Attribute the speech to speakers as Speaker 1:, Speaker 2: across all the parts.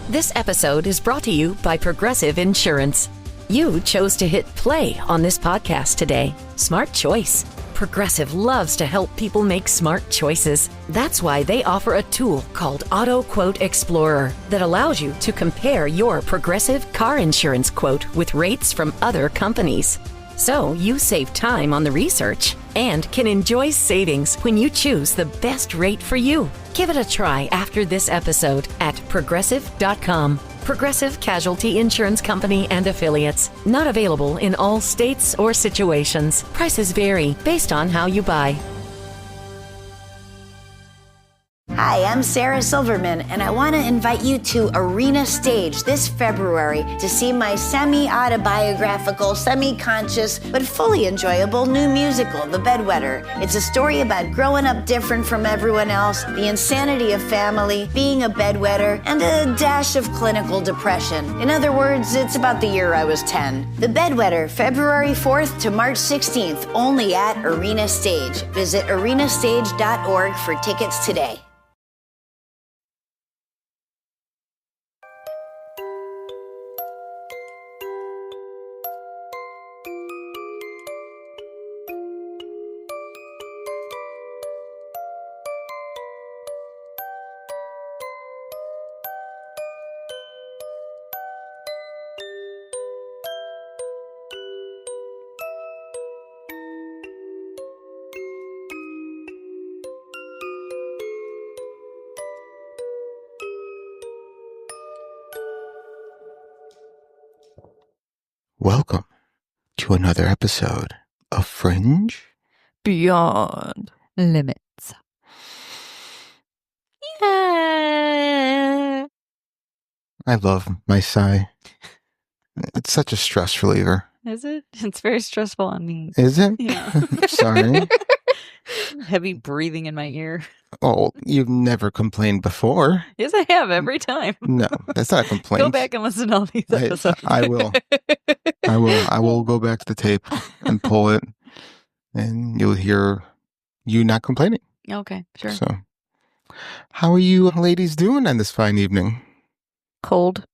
Speaker 1: This episode is brought to you by Progressive Insurance. You chose to hit play on this podcast today. Smart choice. Progressive loves to help people make smart choices. That's why they offer a tool called Auto Quote Explorer that allows you to compare your Progressive car insurance quote with rates from other companies. So you save time on the research and can enjoy savings when you choose the best rate for you. Give it a try after this episode at progressive.com. Progressive Casualty Insurance Company and Affiliates. Not available in all states or situations. Prices vary based on how you buy.
Speaker 2: Hi, I'm Sarah Silverman, and I want to invite you to Arena Stage this February to see my semi-autobiographical, semi-conscious, but fully enjoyable new musical, The Bedwetter. It's a story about growing up different from everyone else, the insanity of family, being a bedwetter, and a dash of clinical depression. In other words, it's about the year I was 10. The Bedwetter, February 4th to March 16th, only at Arena Stage. Visit arenastage.org for tickets today.
Speaker 3: Welcome to another episode of Fringe
Speaker 4: Beyond Limits. Yeah.
Speaker 3: I love my sigh. It's such a stress reliever.
Speaker 4: Is it? It's very stressful on me.
Speaker 3: Is it?
Speaker 4: Yeah.
Speaker 3: Sorry.
Speaker 4: Heavy breathing in my ear.
Speaker 3: Oh, you've never complained before.
Speaker 4: Yes, I have every time.
Speaker 3: No, that's not a complaint.
Speaker 4: Go back and listen to all these episodes.
Speaker 3: I will. I will go back to the tape and pull it, and you'll hear you not complaining.
Speaker 4: Okay, sure.
Speaker 3: So, how are you ladies doing on this fine evening?
Speaker 4: Cold.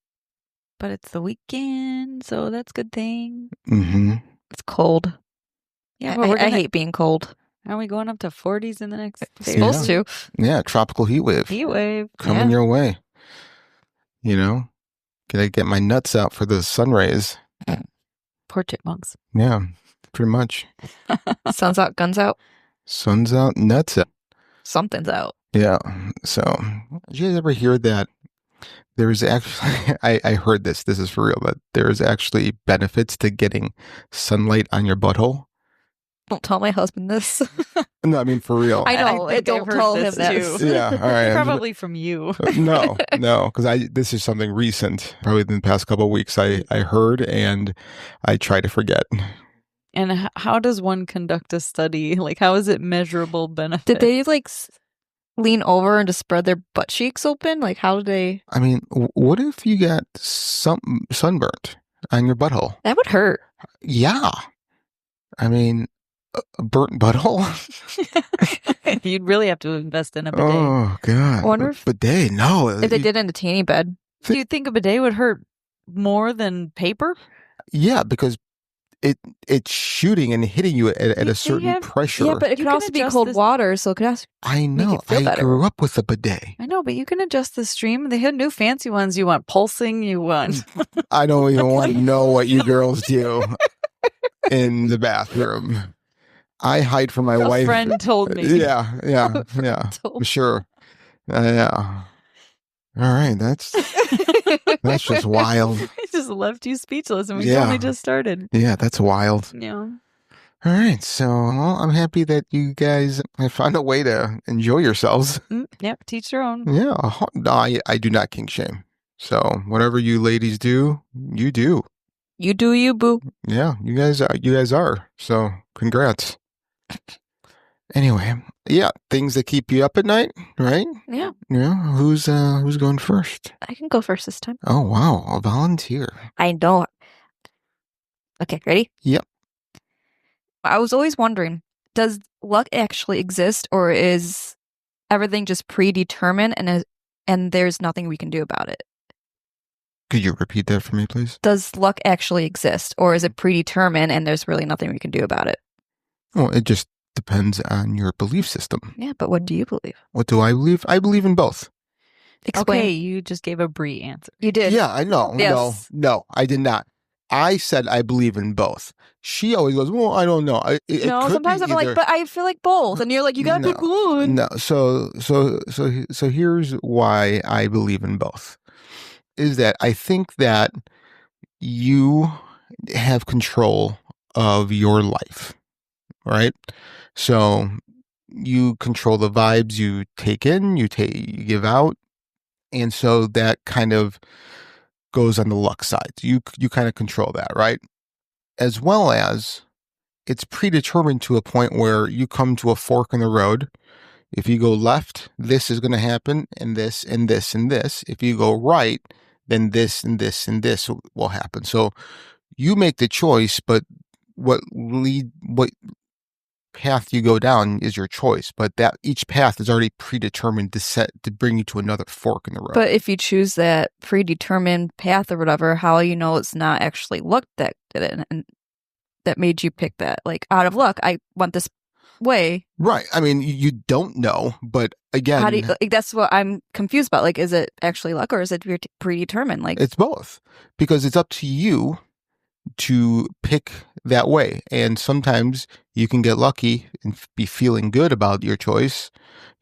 Speaker 4: But it's the weekend, so that's a good thing.
Speaker 3: Mm-hmm.
Speaker 4: It's cold. Yeah, I hate being cold. Are we going up to 40s in the next day? Supposed to.
Speaker 3: Yeah, tropical heat wave.
Speaker 4: Heat wave.
Speaker 3: Coming your way. You know, gotta get my nuts out for the sun rays.
Speaker 4: Poor chipmunks.
Speaker 3: Yeah, pretty much.
Speaker 4: Sun's out, guns out.
Speaker 3: Sun's out, nuts out.
Speaker 4: Something's out.
Speaker 3: Yeah. So, did you guys ever hear that there's actually, I heard this is for real, but there's actually benefits to getting sunlight on your butthole?
Speaker 4: Don't tell my husband this.
Speaker 3: No, I mean, for real.
Speaker 4: I know. Don't tell him this.
Speaker 3: Yeah, all right.
Speaker 4: Probably from you.
Speaker 3: No, because this is something recent. Probably in the past couple of weeks I heard and I try to forget.
Speaker 4: And how does one conduct a study? Like, how is it measurable benefit?
Speaker 5: Did they, lean over and just spread their butt cheeks open? Like, how did they...
Speaker 3: I mean, what if you got sunburnt on your butthole?
Speaker 5: That would hurt.
Speaker 3: Yeah. I mean... A burnt butthole?
Speaker 4: You'd really have to invest in a bidet.
Speaker 3: Oh, God.
Speaker 5: I wonder if...
Speaker 3: Bidet, no.
Speaker 5: If they did it in a tanny bed.
Speaker 4: Do you think a bidet would hurt more than paper?
Speaker 3: Yeah, because it's shooting and hitting you at a certain pressure.
Speaker 5: Yeah, but it could also be cold water, so it could also
Speaker 3: I know. I grew up with a bidet.
Speaker 4: I know, but you can adjust the stream. They have new fancy ones. You want pulsing, you want...
Speaker 3: I don't even want to know what you girls do in the bathroom. I hide from my wife.
Speaker 4: A friend told me.
Speaker 3: Yeah. I'm sure. Yeah. All right, that's just wild.
Speaker 4: I just left you speechless, and we only just started.
Speaker 3: Yeah, that's wild.
Speaker 4: Yeah.
Speaker 3: All right, so I'm happy that you guys have found a way to enjoy yourselves.
Speaker 4: Yep, teach their own.
Speaker 3: Yeah, I do not kink shame. So whatever you ladies do, you do.
Speaker 4: You do you, boo.
Speaker 3: Yeah, you guys are. So congrats. Anyway, yeah, things that keep you up at night, right?
Speaker 5: Yeah.
Speaker 3: Yeah. Who's going first?
Speaker 5: I can go first this time.
Speaker 3: Oh wow, a volunteer.
Speaker 5: I know. Okay, ready?
Speaker 3: Yep.
Speaker 5: I was always wondering, does luck actually exist, or is everything just predetermined and there's nothing we can do about it?
Speaker 3: Could you repeat that for me, please?
Speaker 5: Does luck actually exist, or is it predetermined and there's really nothing we can do about it?
Speaker 3: Well, it just depends on your belief system.
Speaker 5: Yeah, but what do you believe?
Speaker 3: What do I believe? I believe in both.
Speaker 5: Explain.
Speaker 4: Okay, you just gave a Brie answer.
Speaker 5: You did.
Speaker 3: Yeah, I know.
Speaker 5: Yes.
Speaker 3: No, I did not. I said I believe in both. She always goes, well, I don't know. It could
Speaker 5: sometimes
Speaker 3: be
Speaker 5: I'm like, but I feel like both. And you're like, you got to pick one.
Speaker 3: No, so here's why I believe in both. Is that I think that you have control of your life, right? So you control the vibes you take in, you give out. And so that kind of goes on the luck side. You kind of control that, right? As well as it's predetermined to a point where you come to a fork in the road. If you go left, this is going to happen, and this and this and this. If you go right, then this and this and this will happen. So you make the choice, but what path you go down is your choice. But that each path is already predetermined to bring you to another fork in the road.
Speaker 5: But if you choose that predetermined path or whatever, how you know it's not actually luck that did it and that made you pick that? Like, out of luck, I went this way.
Speaker 3: Right. I mean, you don't know, but again,
Speaker 5: how do you, that's what I'm confused about. Like, is it actually luck or is it predetermined? Like,
Speaker 3: it's both, because it's up to you to pick that way. And sometimes you can get lucky and be feeling good about your choice,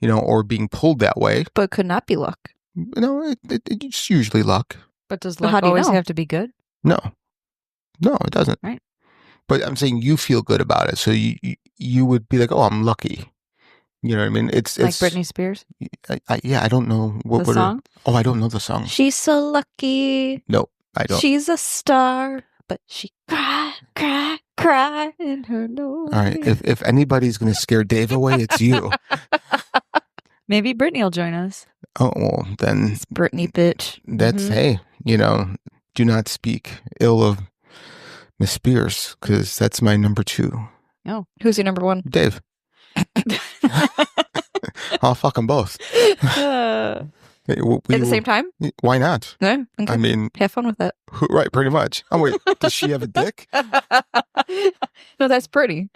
Speaker 3: or being pulled that way.
Speaker 5: But it could not be luck.
Speaker 3: It's usually luck.
Speaker 4: But does
Speaker 5: But
Speaker 4: luck
Speaker 5: how do you
Speaker 4: always
Speaker 5: know?
Speaker 4: have to be good?
Speaker 3: No, it doesn't.
Speaker 4: Right.
Speaker 3: But I'm saying you feel good about it. So you would be like, oh, I'm lucky. You know what I mean? It's
Speaker 4: Like Britney Spears?
Speaker 3: I don't know
Speaker 4: The song?
Speaker 3: I don't know the song.
Speaker 5: She's so lucky.
Speaker 3: No, I don't.
Speaker 5: She's a star, but she cry in her nose.
Speaker 3: All right. If anybody's going to scare Dave away, it's you.
Speaker 4: Maybe Britney will join us.
Speaker 3: Oh, well, then
Speaker 5: It's Britney, bitch.
Speaker 3: that's, hey, do not speak ill of Miss Spears, because that's my number 2.
Speaker 4: Oh.
Speaker 5: Who's your number one?
Speaker 3: Dave. I'll fuck them both.
Speaker 4: Uh,
Speaker 5: At the same time?
Speaker 3: Why not?
Speaker 5: No? Okay.
Speaker 3: I mean,
Speaker 5: have fun with that.
Speaker 3: right, pretty much. Oh, wait, does she have a dick?
Speaker 5: No, that's pretty.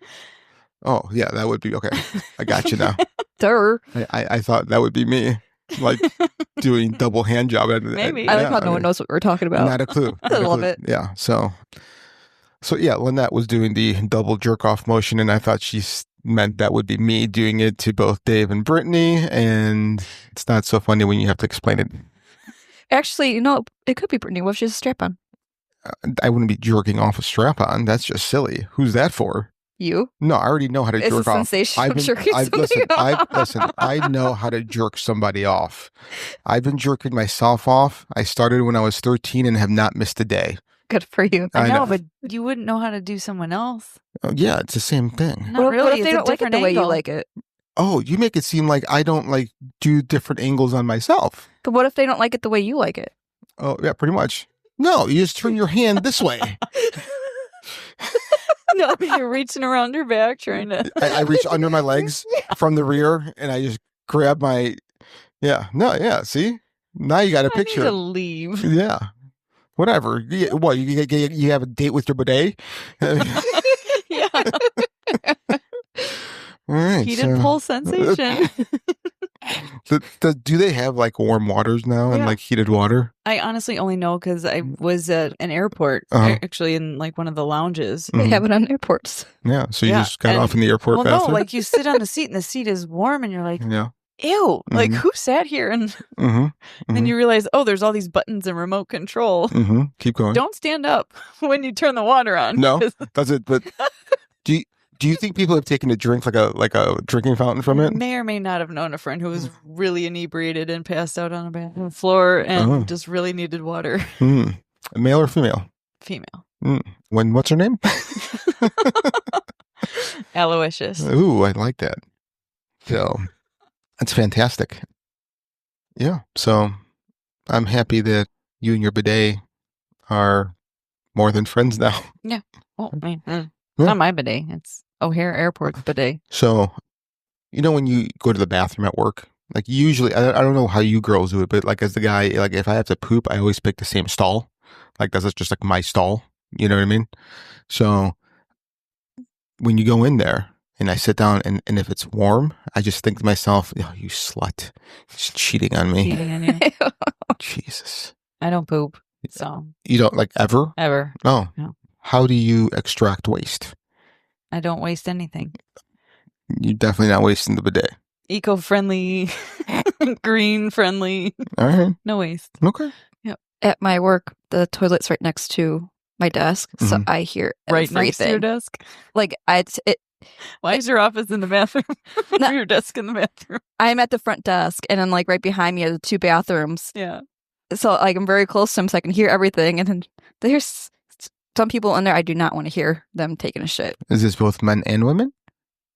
Speaker 3: Oh, yeah, that would be, okay. I got you now.
Speaker 5: Duh.
Speaker 3: I thought that would be me, like doing double hand job.
Speaker 4: Maybe.
Speaker 5: I like how no one knows what we're talking about.
Speaker 3: Not a clue.
Speaker 5: I love it.
Speaker 3: Yeah, so yeah, Lynette was doing the double jerk off motion, and I thought she meant that would be me doing it to both Dave and Brittany, and it's not so funny when you have to explain it.
Speaker 5: Actually, it could be Brittany. What if she's a strap-on?
Speaker 3: I wouldn't be jerking off a strap on. That's just silly. Who's that for?
Speaker 5: You?
Speaker 3: No, I already know how to
Speaker 5: It's
Speaker 3: jerk
Speaker 5: a
Speaker 3: off.
Speaker 5: sensation of jerking somebody
Speaker 3: Listen, I know how to jerk somebody off. I've been jerking myself off. I started when I was 13 and have not missed a day.
Speaker 5: Good for you.
Speaker 4: I know, but you wouldn't know how to do someone else.
Speaker 3: Oh, yeah, it's the same thing.
Speaker 4: Not
Speaker 5: What
Speaker 4: really.
Speaker 5: if they
Speaker 4: It's a
Speaker 5: don't like it
Speaker 4: different
Speaker 5: the way you
Speaker 4: angle.
Speaker 5: like it?
Speaker 3: Oh, you make it seem like I don't do different angles on myself.
Speaker 5: But what if they don't like it the way you like it?
Speaker 3: Oh, yeah, pretty much. No, you just turn your hand this way.
Speaker 4: No, you're reaching around her back trying to.
Speaker 3: I reach under my legs from the rear and I just grab my. Yeah, no, yeah. See, now you got a
Speaker 4: I need
Speaker 3: picture.
Speaker 4: to leave.
Speaker 3: Yeah, whatever. What you have a date with your bidet?
Speaker 4: Yeah.
Speaker 3: All right.
Speaker 4: Heated pulse sensation.
Speaker 3: Do they have warm waters now and
Speaker 4: Yeah.
Speaker 3: heated water?
Speaker 4: I honestly only know because I was at an airport, actually in one of the lounges.
Speaker 5: They have it on airports.
Speaker 3: Yeah. So you
Speaker 4: Yeah,
Speaker 3: just got
Speaker 4: and-
Speaker 3: off in the airport
Speaker 4: Well,
Speaker 3: bathroom?
Speaker 4: no, you sit on the seat and the seat is warm and you're like,
Speaker 3: Yeah.
Speaker 4: ew,
Speaker 3: Mhm.
Speaker 4: who sat here? And
Speaker 3: Mm-hmm.
Speaker 4: then you realize, oh, there's all these buttons and remote control.
Speaker 3: Mm-hmm. Keep going.
Speaker 4: Don't stand up when you turn the water on.
Speaker 3: No,
Speaker 4: 'cause
Speaker 3: does it? But do you think people have taken a drink like a drinking fountain from it?
Speaker 4: May or may not have known a friend who was really inebriated and passed out on a bathroom floor and just really needed water.
Speaker 3: Male or female?
Speaker 4: Female.
Speaker 3: What's her name?
Speaker 4: Aloysius.
Speaker 3: Ooh, I like that. So that's fantastic. Yeah. So I'm happy that you and your bidet are more than friends now.
Speaker 4: Oh, man. It's not my bidet. It's O'Hare Airport bidet.
Speaker 3: So, when you go to the bathroom at work Like usually, I don't know how you girls do it, but like as the guy, like if I have to poop, I always pick the same stall. Like that's just like my stall. You know what I mean? So when you go in there and I sit down and if it's warm, I just think to myself, oh, you slut. She's cheating on me.
Speaker 4: Cheating on you.
Speaker 3: Jesus.
Speaker 4: I don't poop. So
Speaker 3: You don't like ever?
Speaker 4: ever.
Speaker 3: Oh.
Speaker 4: No.
Speaker 3: How do you extract waste?
Speaker 4: I don't waste anything.
Speaker 3: You're definitely not wasting the bidet.
Speaker 4: Eco-friendly, green-friendly,
Speaker 3: All right.
Speaker 4: no waste.
Speaker 3: Okay.
Speaker 5: At my work, the toilet's right next to my desk, so
Speaker 3: Mhm.
Speaker 5: I hear
Speaker 4: Right
Speaker 5: everything.
Speaker 4: next to your desk.
Speaker 5: Like
Speaker 4: Why is your office in the bathroom?
Speaker 5: No.
Speaker 4: Your desk in the bathroom.
Speaker 5: I'm at the front desk, and then like right behind me are the 2 bathrooms.
Speaker 4: Yeah.
Speaker 5: So like I'm very close to them, so I can hear everything. And then there's some people in there I do not want to hear them taking a shit.
Speaker 3: Is this both men and women?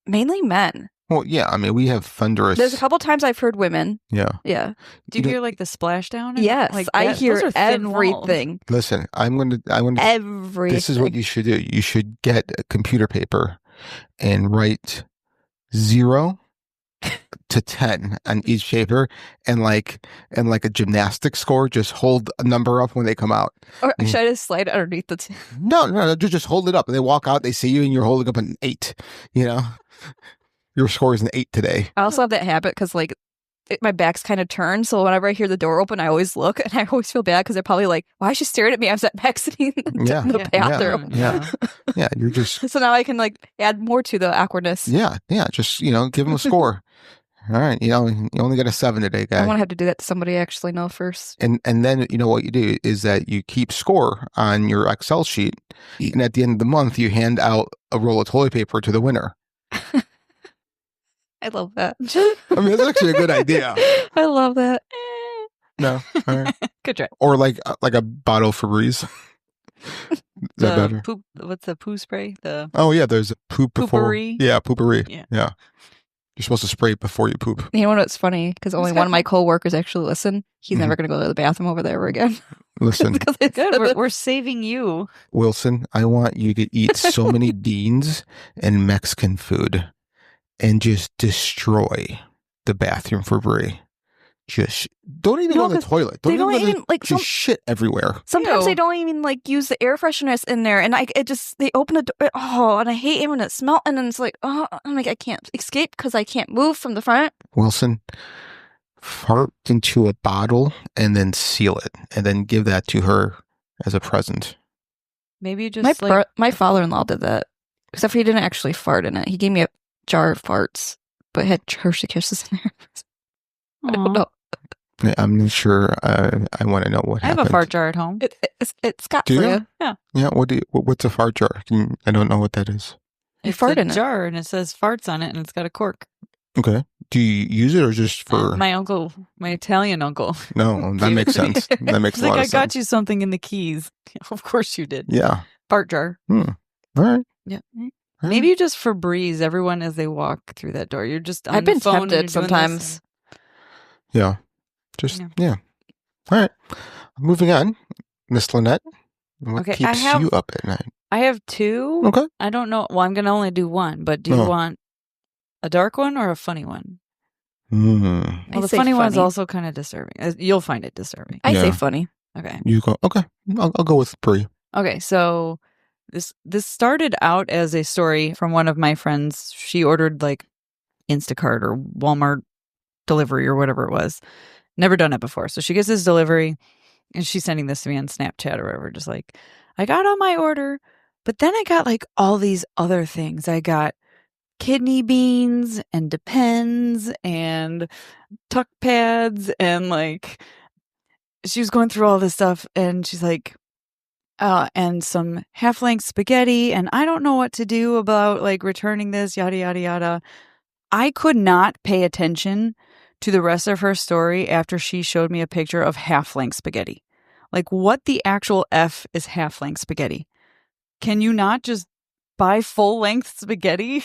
Speaker 5: Mainly men.
Speaker 3: Well, yeah. I mean, we have thunderous.
Speaker 5: There's a couple times I've heard women.
Speaker 3: Yeah.
Speaker 5: Yeah.
Speaker 4: Do you hear like the splashdown? and,
Speaker 5: Yes,
Speaker 4: like,
Speaker 5: I
Speaker 4: that-
Speaker 5: hear
Speaker 4: those are thin walls.
Speaker 5: everything.
Speaker 3: Listen, I'm gonna.
Speaker 5: Everything.
Speaker 3: This is what you should do. You should get a computer paper and write 0 to 10 on each paper, and like a gymnastics score. Just hold a number up when they come out.
Speaker 5: Or should I just slide it underneath the
Speaker 3: No, just hold it up. And they walk out, they see you, and you're holding up an 8. You know, your score is an 8 today.
Speaker 5: I also have that habit because like my back's kind of turned, so whenever I hear the door open, I always look, and I always feel bad because they're probably like, "Why is she staring at me?" I was at back sitting in
Speaker 3: Yeah.
Speaker 5: the bathroom.
Speaker 3: Yeah. Yeah, you're just.
Speaker 5: So now I can like add more to the awkwardness.
Speaker 3: Yeah. Just give them a score. All right, you only got a 7 today, guy.
Speaker 5: I want to have to do that to somebody I actually know first.
Speaker 3: And then what you do is that you keep score on your Excel sheet, and at the end of the month you hand out a roll of toilet paper to the winner.
Speaker 5: I love that.
Speaker 3: I mean, that's actually a good idea.
Speaker 5: I love that.
Speaker 3: No, all right.
Speaker 4: Good try.
Speaker 3: Or like a bottle for Febreze. Is that better?
Speaker 4: Poop. What's the poo spray? The
Speaker 3: Oh yeah, there's a poop before.
Speaker 4: Poopery?
Speaker 3: Yeah, poopery.
Speaker 4: Yeah.
Speaker 3: You're supposed to spray it before you poop.
Speaker 5: You know what's funny? Because only
Speaker 4: got
Speaker 5: one of my coworkers actually listen. He's never going to go to the bathroom over there ever again.
Speaker 3: Listen,
Speaker 5: Because it's
Speaker 4: good. We're saving you.
Speaker 3: Wilson, I want you to eat so many beans and Mexican food and just destroy the bathroom for Brie. Just don't even go to the toilet.
Speaker 5: they
Speaker 3: Don't
Speaker 5: don't
Speaker 3: even
Speaker 5: even, like,
Speaker 3: just shit everywhere.
Speaker 5: Sometimes
Speaker 4: Ew.
Speaker 5: they don't even like use the air fresheners in there, and they open the door. Oh, and I hate it when it smells, and then it's like, oh, I'm like I can't escape because I can't move from the front.
Speaker 3: Wilson, fart into a bottle and then seal it, and then give that to her as a present.
Speaker 4: Maybe you just
Speaker 5: My father-in-law did that, except for he didn't actually fart in it. He gave me a jar of farts, but it had Hershey Kisses in there. I don't know.
Speaker 3: I'm not sure. I want to know what
Speaker 4: I have
Speaker 3: happened.
Speaker 4: a fart jar at home.
Speaker 5: It's got
Speaker 3: Do
Speaker 5: for
Speaker 3: you?
Speaker 5: you.
Speaker 3: Yeah. What's a fart jar? I don't know what that is.
Speaker 5: You
Speaker 4: It's
Speaker 5: fart
Speaker 4: a
Speaker 5: in it.
Speaker 4: jar and it says farts on it and it's got a cork.
Speaker 3: Okay. Do you use it or just for?
Speaker 4: My uncle, my Italian uncle.
Speaker 3: No, that makes sense. That makes
Speaker 4: He's
Speaker 3: a
Speaker 4: like,
Speaker 3: lot
Speaker 4: I
Speaker 3: of
Speaker 4: got
Speaker 3: sense.
Speaker 4: you something in the keys. Of course you did.
Speaker 3: Yeah.
Speaker 4: Fart jar.
Speaker 3: All right.
Speaker 4: Yeah.
Speaker 3: All right.
Speaker 4: Maybe you just Febreze everyone as they walk through that door. You're just on
Speaker 5: I've
Speaker 4: the
Speaker 5: been
Speaker 4: phone and
Speaker 5: tempted
Speaker 4: you're doing this
Speaker 5: sometimes.
Speaker 3: Yeah. Just
Speaker 4: Yeah.
Speaker 3: yeah. All right. Moving on, Miss Lynette. What
Speaker 4: Okay, I
Speaker 3: keeps
Speaker 4: have-
Speaker 3: you up at night?
Speaker 4: I have 2.
Speaker 3: Okay.
Speaker 4: I don't know. Well, I'm going to only do one, but do you
Speaker 3: Oh.
Speaker 4: want a dark one or a funny one?
Speaker 3: Mm.
Speaker 4: Well, the
Speaker 5: say
Speaker 4: funny one's
Speaker 5: funny.
Speaker 4: also kind of disturbing. You'll find it disturbing.
Speaker 5: I say
Speaker 3: Yeah.
Speaker 5: funny.
Speaker 4: Okay.
Speaker 3: You go. Okay. I'll go with Brie.
Speaker 4: Okay, so this started out as a story from one of my friends. She ordered like Instacart or Walmart delivery or whatever it was. Never done it before. So she gets this delivery and she's sending this to me on Snapchat or whatever. Just like, I got all my order, but then I got like all these other things. I got kidney beans and Depends and tuck pads and like she was going through all this stuff and she's like, and some half-length spaghetti, and I don't know what to do about like returning this, yada yada yada. I could not pay attention to the rest of her story after she showed me a picture of half-length spaghetti. Like, what the actual F is half-length spaghetti? Can you not just buy full-length spaghetti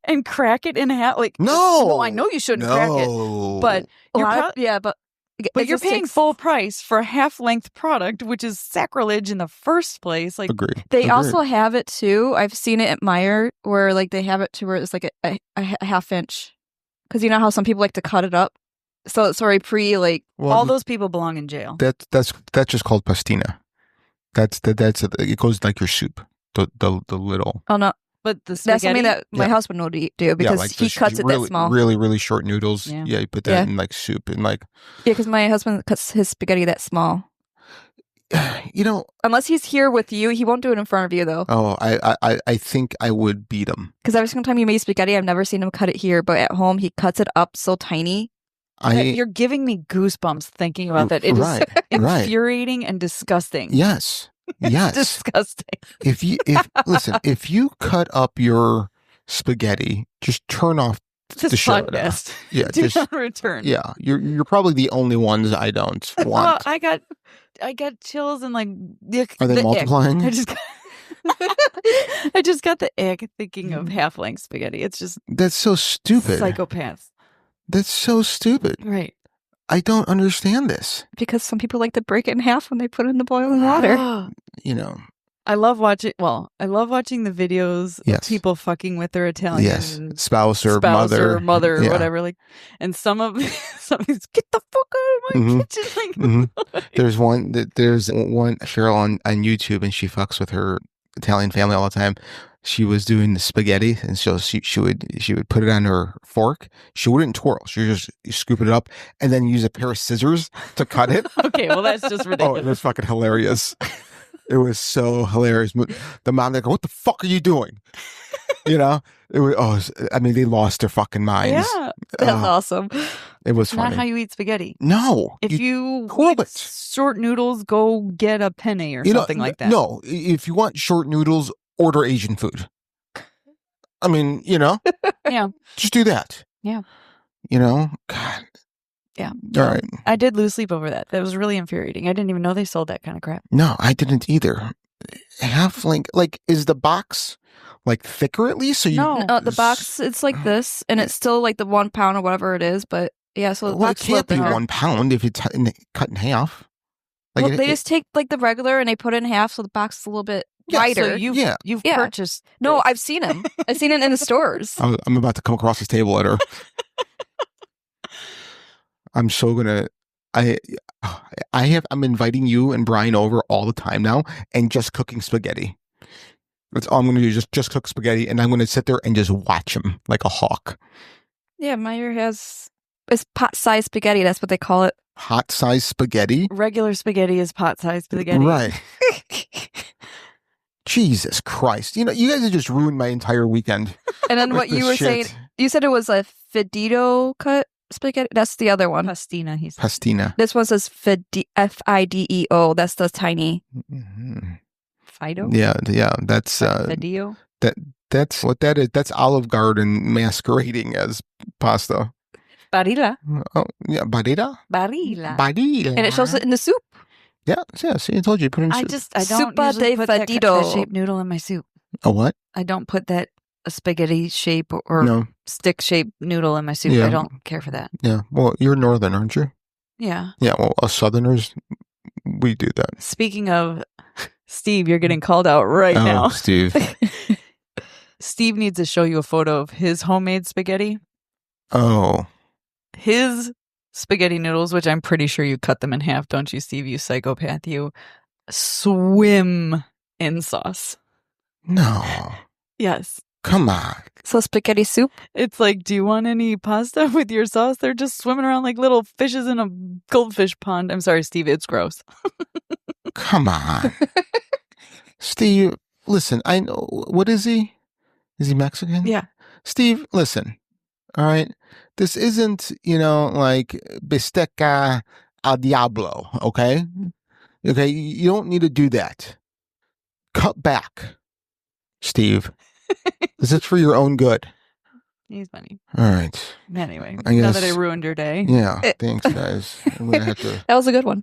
Speaker 4: and crack it in half? Like, no, I know you shouldn't crack it, but
Speaker 5: But
Speaker 4: you're paying full price for a half-length product, which is sacrilege in the first place. Like,
Speaker 3: Agree.
Speaker 5: They
Speaker 3: Agreed.
Speaker 5: also have it too. I've seen it at Meijer where like they have it to where it's like a half inch. Because you know how some people like to cut it up So sorry, like
Speaker 3: Well,
Speaker 4: All those people belong in jail.
Speaker 3: that's just called pastina. It goes like your soup. The little.
Speaker 5: oh no,
Speaker 4: But the
Speaker 5: that's something
Speaker 4: spaghetti,
Speaker 5: that my
Speaker 3: Yeah.
Speaker 5: husband would do because
Speaker 3: like
Speaker 5: he cuts it
Speaker 3: really,
Speaker 5: that small.
Speaker 3: really, really short noodles.
Speaker 4: Yeah.
Speaker 3: Yeah, you put that in like soup and like.
Speaker 5: Yeah, because my husband cuts his spaghetti that small.
Speaker 3: You know.
Speaker 5: Unless he's here with you, he won't do it in front of you though.
Speaker 3: Oh, I think I would beat him.
Speaker 5: Because every single time he made spaghetti, I've never seen him cut it here, but at home he cuts it up so tiny.
Speaker 4: you're giving me goosebumps thinking about that. It is
Speaker 3: right.
Speaker 4: infuriating and disgusting.
Speaker 3: Yes. Yes.
Speaker 4: Disgusting.
Speaker 3: If you cut up your spaghetti, just turn off
Speaker 4: This
Speaker 3: the show.
Speaker 4: podcast.
Speaker 3: Yeah,
Speaker 4: Do
Speaker 3: just
Speaker 4: not return.
Speaker 3: yeah. You're probably the only ones I don't
Speaker 4: Well,
Speaker 3: want.
Speaker 4: I got chills and like
Speaker 3: Are they
Speaker 4: the
Speaker 3: multiplying?
Speaker 4: Ick. I just got the ick thinking of half-length spaghetti. It's just
Speaker 3: That's so stupid.
Speaker 4: psychopaths.
Speaker 3: That's so stupid.
Speaker 4: Right.
Speaker 3: I don't understand this.
Speaker 5: Because some people like to break it in half when they put it in the boiling water.
Speaker 3: You know.
Speaker 4: I love watching the videos
Speaker 3: Yes.
Speaker 4: of people fucking with their Italian
Speaker 3: Yes. Spouse or mother.
Speaker 4: or mother or
Speaker 3: Yeah.
Speaker 4: whatever. Like, and some of these, get the fuck out of my
Speaker 3: Mhm.
Speaker 4: kitchen. Like,
Speaker 3: There's one Cheryl on YouTube, and she fucks with her Italian family all the time. She was doing the spaghetti, and so she would put it on her fork. She wouldn't twirl. She would just scoop it up and then use a pair of scissors to cut it.
Speaker 4: okay, well that's just
Speaker 3: Oh,
Speaker 4: ridiculous.
Speaker 3: it was fucking hilarious. It was so hilarious. The mom, they go, "What the fuck are you doing?" You know, it was. They lost their fucking minds.
Speaker 4: Yeah,
Speaker 5: That's
Speaker 3: Oh,
Speaker 5: awesome.
Speaker 3: it was
Speaker 4: not
Speaker 3: funny.
Speaker 4: how you eat spaghetti.
Speaker 3: No,
Speaker 4: If you
Speaker 3: cool
Speaker 4: eat
Speaker 3: it.
Speaker 4: short noodles, go get a penne or something like that.
Speaker 3: No, if you want short noodles, order Asian food. I mean,
Speaker 4: Yeah.
Speaker 3: just do that.
Speaker 4: Yeah.
Speaker 3: God.
Speaker 4: Yeah.
Speaker 3: All right.
Speaker 4: I did lose sleep over that. That was really infuriating. I didn't even know they sold that kind of crap.
Speaker 3: No, I didn't either. Half like is the box like thicker at least? So you
Speaker 4: No.
Speaker 5: The box, it's like this, and it's still like the 1 pound or whatever it is, but yeah, so
Speaker 3: Well, it
Speaker 5: it's a little
Speaker 3: can't be
Speaker 5: thicker.
Speaker 3: 1 pound if it's cut in half. Like
Speaker 5: Well, they just take like the regular and they put it in half, so the box is a little bit
Speaker 3: Yeah,
Speaker 5: wider.
Speaker 4: So you've
Speaker 3: Yeah.
Speaker 5: Yeah.
Speaker 4: purchased.
Speaker 5: No,
Speaker 4: this.
Speaker 5: I've seen them. I've seen it in the stores.
Speaker 3: I'm about to come across this table at her. I'm so gonna. I'm inviting you and Brian over all the time now, and just cooking spaghetti. That's all I'm gonna do. Just cook spaghetti, and I'm gonna sit there and just watch him like a hawk.
Speaker 5: Yeah, Meyer it's pot-sized spaghetti. That's what they call it.
Speaker 3: Hot size spaghetti,
Speaker 4: Regular spaghetti is pot-sized spaghetti.
Speaker 3: right? Jesus Christ! You guys have just ruined my entire weekend.
Speaker 5: And then
Speaker 3: with
Speaker 5: what you
Speaker 3: this
Speaker 5: were
Speaker 3: shit.
Speaker 5: saying, you said it was a fidito cut spaghetti. That's the other one.
Speaker 4: Pastina, he said.
Speaker 3: Pastina.
Speaker 5: This one says Fideo. That's the tiny.
Speaker 3: Mhm.
Speaker 4: Fido?
Speaker 3: Yeah. That's
Speaker 4: Fidio?
Speaker 3: that's what that is. That's Olive Garden masquerading as pasta.
Speaker 4: Barilla.
Speaker 3: Oh yeah, barilla.
Speaker 4: Barilla.
Speaker 3: Barilla.
Speaker 5: And it shows it in the soup.
Speaker 3: Yeah. See, I told you. Put it in
Speaker 4: I
Speaker 3: soup.
Speaker 4: don't
Speaker 5: Sopa
Speaker 4: usually
Speaker 5: de
Speaker 4: put that
Speaker 5: Fadido.
Speaker 4: shaped noodle in my soup.
Speaker 3: A what?
Speaker 4: I don't put that spaghetti shape or
Speaker 3: No.
Speaker 4: stick shaped noodle in my soup.
Speaker 3: Yeah.
Speaker 4: I don't care for that.
Speaker 3: Yeah. Well, you're northern, aren't you?
Speaker 4: Yeah.
Speaker 3: Yeah. Well, us southerners, we do that.
Speaker 4: Speaking of Steve, you're getting called out right
Speaker 3: Oh,
Speaker 4: now.
Speaker 3: Steve.
Speaker 4: Steve needs to show you a photo of his homemade spaghetti.
Speaker 3: Oh.
Speaker 4: His spaghetti noodles, which I'm pretty sure you cut them in half, don't you, Steve? You psychopath, you swim in sauce.
Speaker 3: No.
Speaker 4: Yes.
Speaker 3: Come on.
Speaker 5: So spaghetti soup.
Speaker 4: It's like, do you want any pasta with your sauce? They're just swimming around like little fishes in a goldfish pond. I'm sorry, Steve. It's gross.
Speaker 3: Come on. Steve, listen, I know. What is he? Is he Mexican?
Speaker 4: Yeah.
Speaker 3: Steve, listen. All right. This isn't, like bistecca al diablo. Okay. Okay. You don't need to do that. Cut back, Steve. This is for your own good.
Speaker 4: He's funny.
Speaker 3: All right.
Speaker 4: Anyway,
Speaker 3: I
Speaker 4: now that
Speaker 3: guess-
Speaker 4: I ruined your day,
Speaker 3: Yeah. Thanks, guys. I'm gonna have to.
Speaker 5: That was a good one.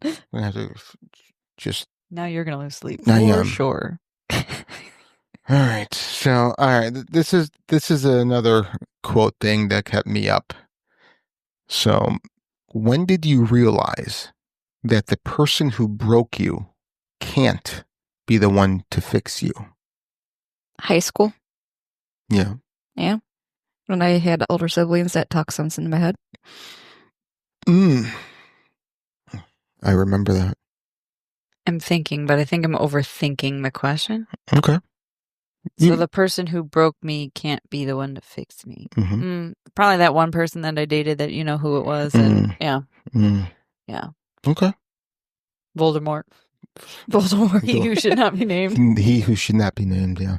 Speaker 3: Just.
Speaker 4: now you're going to lose sleep.
Speaker 3: I
Speaker 4: For
Speaker 3: am.
Speaker 4: sure.
Speaker 3: All right. So, all right. This is another quote thing that kept me up. So, when did you realize that the person who broke you can't be the one to fix you?
Speaker 5: High school.
Speaker 3: Yeah.
Speaker 5: Yeah. When I had older siblings that talk sense into my head.
Speaker 3: Mm. I remember that.
Speaker 4: I'm thinking, but I think I'm overthinking the question.
Speaker 3: Okay.
Speaker 4: So the person who broke me can't be the one to fix me. Probably that one person that I dated that you know who it was. And yeah. Yeah.
Speaker 3: Okay.
Speaker 4: Voldemort. He who should not be named.
Speaker 3: He who should not be named, yeah.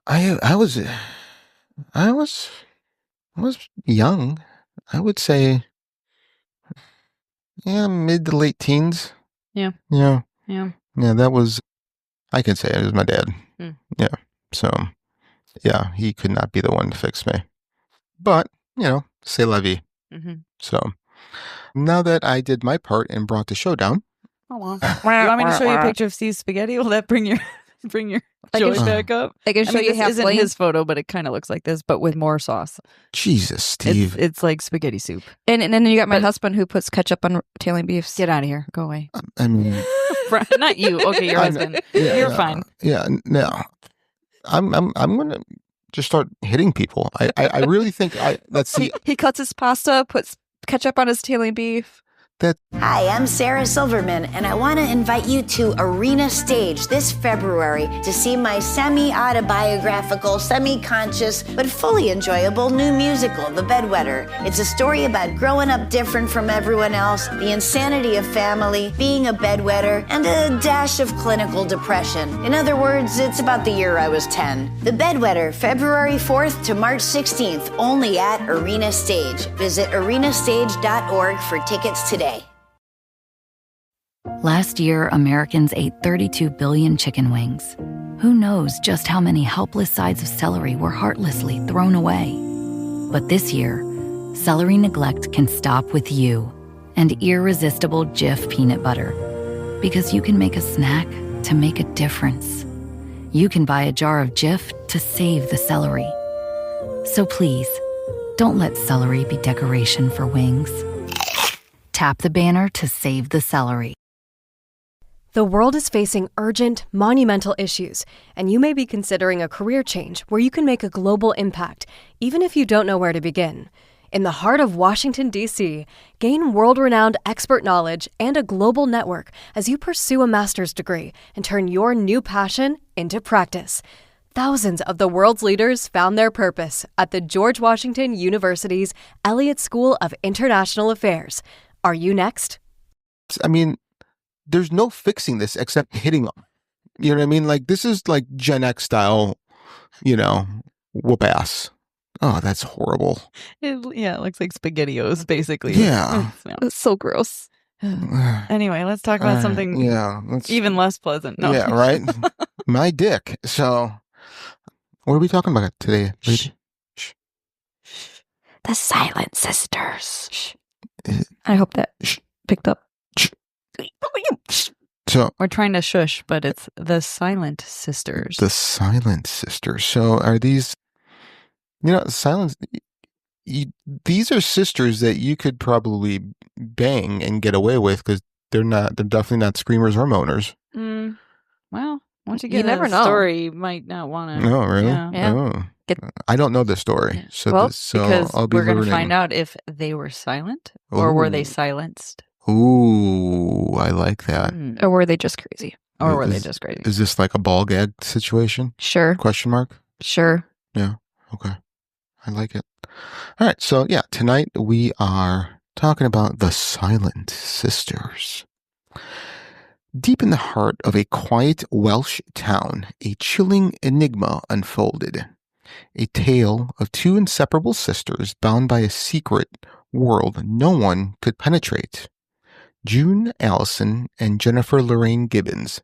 Speaker 3: I was young. I would say, mid to late teens.
Speaker 4: Yeah.
Speaker 3: Yeah.
Speaker 4: Yeah.
Speaker 3: Yeah, that was, I can say it was my dad. Yeah. So, yeah, he could not be the one to fix me. But, c'est la vie. So, now that I did my part and brought the show down.
Speaker 4: Oh, well. You want me to show you a picture of Steve's spaghetti? Will that bring your joy back up?
Speaker 5: I can show you
Speaker 4: this isn't his photo, but it kind of looks like this, but with more sauce.
Speaker 3: Jesus, Steve.
Speaker 4: It's like spaghetti soup.
Speaker 5: And then you got my husband who puts ketchup on Italian beefs.
Speaker 4: Get out of here. Go away.
Speaker 3: I mean...
Speaker 4: Not you. Okay, your husband. You're fine.
Speaker 3: Yeah, no. I'm going to just start hitting people. I really think let's see.
Speaker 5: He cuts his pasta, puts ketchup on his Italian beef.
Speaker 2: Hi, I'm Sarah Silverman, and I want to invite you to Arena Stage this February to see my semi-autobiographical, semi-conscious, but fully enjoyable new musical, The Bedwetter. It's a story about growing up different from everyone else, the insanity of family, being a bedwetter, and a dash of clinical depression. In other words, it's about the year I was 10. The Bedwetter, February 4th to March 16th, only at Arena Stage. Visit arenastage.org for tickets today.
Speaker 6: Last year, Americans ate 32 billion chicken wings. Who knows just how many helpless sides of celery were heartlessly thrown away? But this year, celery neglect can stop with you and irresistible Jif peanut butter. Because you can make a snack to make a difference. You can buy a jar of Jif to save the celery. So please, don't let celery be decoration for wings. Tap the banner to save the celery.
Speaker 7: The world is facing urgent, monumental issues, and you may be considering a career change where you can make a global impact, even if you don't know where to begin. In the heart of Washington, D.C., gain world-renowned expert knowledge and a global network as you pursue a master's degree and turn your new passion into practice. Thousands of the world's leaders found their purpose at the George Washington University's Elliott School of International Affairs. Are you next?
Speaker 3: I mean, there's no fixing this except hitting them. You know what I mean? Like, this is like Gen X style, whoop ass. Oh, that's horrible.
Speaker 4: It looks like SpaghettiOs, basically.
Speaker 3: Yeah.
Speaker 5: It's so gross.
Speaker 4: Anyway, let's talk about something even less pleasant. No.
Speaker 3: Yeah, right? My dick. So, what are we talking about today?
Speaker 5: Shh. The Silent Sisters. Shh. I hope that picked up.
Speaker 3: So
Speaker 4: we're trying to shush, but it's the Silent Sisters.
Speaker 3: The Silent Sisters. So are these, silent? These are sisters that you could probably bang and get away with because they're definitely not screamers or moaners.
Speaker 4: Well, once you get
Speaker 5: never know.
Speaker 4: Story, you might not want to.
Speaker 3: Oh, really?
Speaker 5: Yeah.
Speaker 3: Oh. I don't know the story.
Speaker 4: Yeah.
Speaker 3: So,
Speaker 4: because
Speaker 3: I'll be
Speaker 4: we're going to
Speaker 3: learning.
Speaker 4: find out if they were silent or were they silenced.
Speaker 3: Ooh, I like that.
Speaker 5: Or were they just crazy?
Speaker 4: Or were they just crazy?
Speaker 3: Is this like a ball gag situation?
Speaker 5: Sure.
Speaker 3: Question mark?
Speaker 5: Sure.
Speaker 3: Yeah. Okay. I like it. All right. So, tonight we are talking about the Silent Sisters. Deep in the heart of a quiet Welsh town, a chilling enigma unfolded. A tale of two inseparable sisters bound by a secret world no one could penetrate. June Allison and Jennifer Lorraine Gibbons.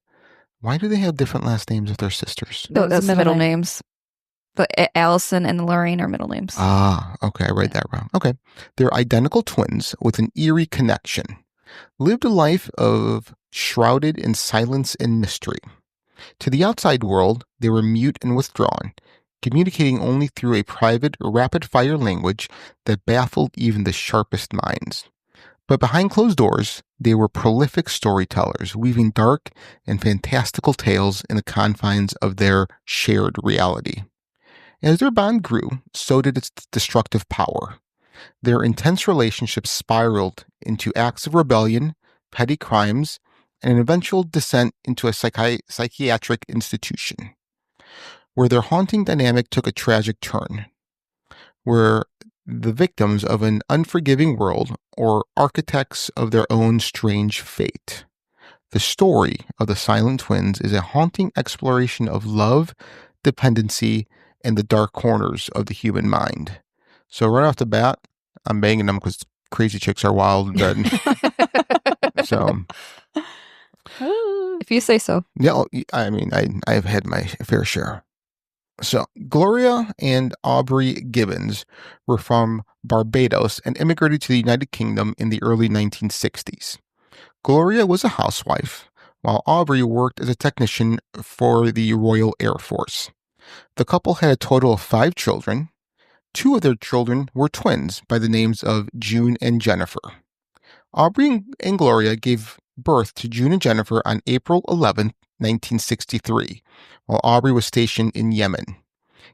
Speaker 3: Why do they have different last names if they're sisters?
Speaker 5: That's the middle names. The Allison and Lorraine are middle names.
Speaker 3: Ah, okay. I read that wrong. Okay. They're identical twins with an eerie connection. Lived a life of shrouded in silence and mystery. To the outside world, they were mute and withdrawn, communicating only through a private, rapid-fire language that baffled even the sharpest minds. But behind closed doors, they were prolific storytellers, weaving dark and fantastical tales in the confines of their shared reality. As their bond grew, so did its destructive power. Their intense relationship spiraled into acts of rebellion, petty crimes, and an eventual descent into a psychiatric institution, where their haunting dynamic took a tragic turn, where the victims of an unforgiving world or architects of their own strange fate. The story of the Silent Twins is a haunting exploration of love, dependency, and the dark corners of the human mind. So right off the bat, I'm banging them because crazy chicks are wild and dead. So,
Speaker 5: if you say so.
Speaker 3: yeah, I mean, I've had my fair share. So, Gloria and Aubrey Gibbons were from Barbados and immigrated to the United Kingdom in the early 1960s. Gloria was a housewife, while Aubrey worked as a technician for the Royal Air Force. The couple had a total of 5 children. 2 of their children were twins by the names of June and Jennifer. Aubrey and Gloria gave birth to June and Jennifer on April 11, 1963, while Aubrey was stationed in Yemen.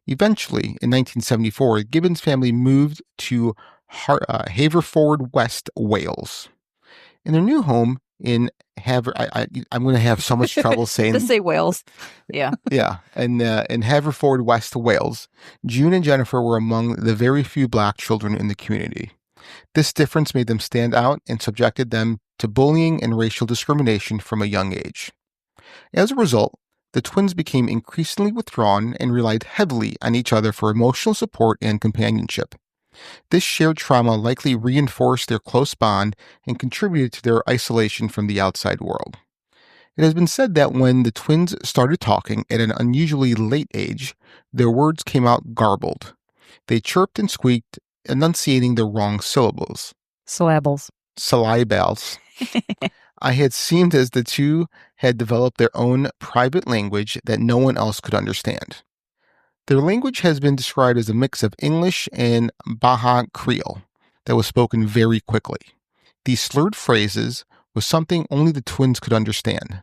Speaker 3: Eventually, in 1974, the Gibbons family moved to Haverfordwest, Wales. In their new home in I'm going to have so much trouble saying.
Speaker 5: Just say Wales. Yeah.
Speaker 3: Yeah. And in Haverfordwest, Wales, June and Jennifer were among the very few Black children in the community. This difference made them stand out and subjected them to bullying and racial discrimination from a young age. As a result, the twins became increasingly withdrawn and relied heavily on each other for emotional support and companionship. This shared trauma likely reinforced their close bond and contributed to their isolation from the outside world. It has been said that when the twins started talking at an unusually late age, their words came out garbled. They chirped and squeaked, enunciating the wrong syllables.
Speaker 4: Syllables.
Speaker 3: Syllables. I had seemed as the two had developed their own private language that no one else could understand. Their language has been described as a mix of English and Baja Creole that was spoken very quickly. These slurred phrases was something only the twins could understand.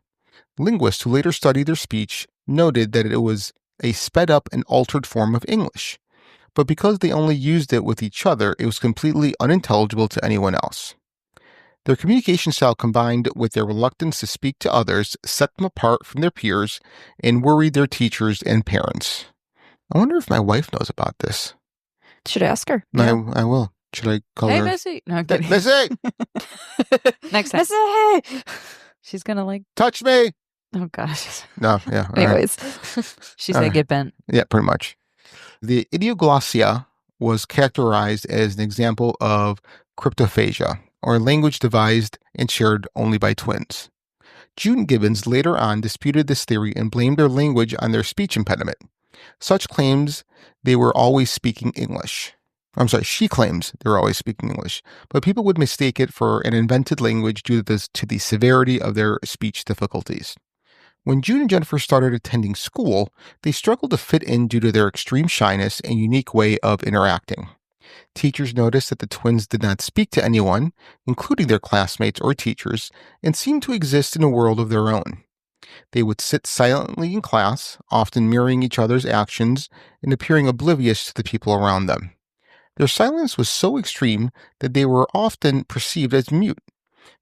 Speaker 3: Linguists who later studied their speech noted that it was a sped up and altered form of English, but because they only used it with each other, it was completely unintelligible to anyone else. Their communication style combined with their reluctance to speak to others set them apart from their peers and worried their teachers and parents. I wonder if my wife knows about this.
Speaker 5: Should ask her.
Speaker 3: No, I will. Should I call her?
Speaker 4: Hey, Missy. No, I'm kidding.
Speaker 3: Missy!
Speaker 4: Next time.
Speaker 5: Missy!
Speaker 4: She's going to like,
Speaker 3: Touch me!
Speaker 4: oh gosh.
Speaker 3: No, yeah. all right.
Speaker 5: Anyways.
Speaker 4: She's going to get bent.
Speaker 3: Yeah, pretty much. The idioglossia was characterized as an example of cryptophagia, or a language devised and shared only by twins. June Gibbons later on disputed this theory and blamed their language on their speech impediment. Such claims they were always speaking English. She claims they were always speaking English, but people would mistake it for an invented language due to the severity of their speech difficulties. When June and Jennifer started attending school, they struggled to fit in due to their extreme shyness and unique way of interacting. Teachers noticed that the twins did not speak to anyone, including their classmates or teachers, and seemed to exist in a world of their own. They would sit silently in class, often mirroring each other's actions and appearing oblivious to the people around them. Their silence was so extreme that they were often perceived as mute.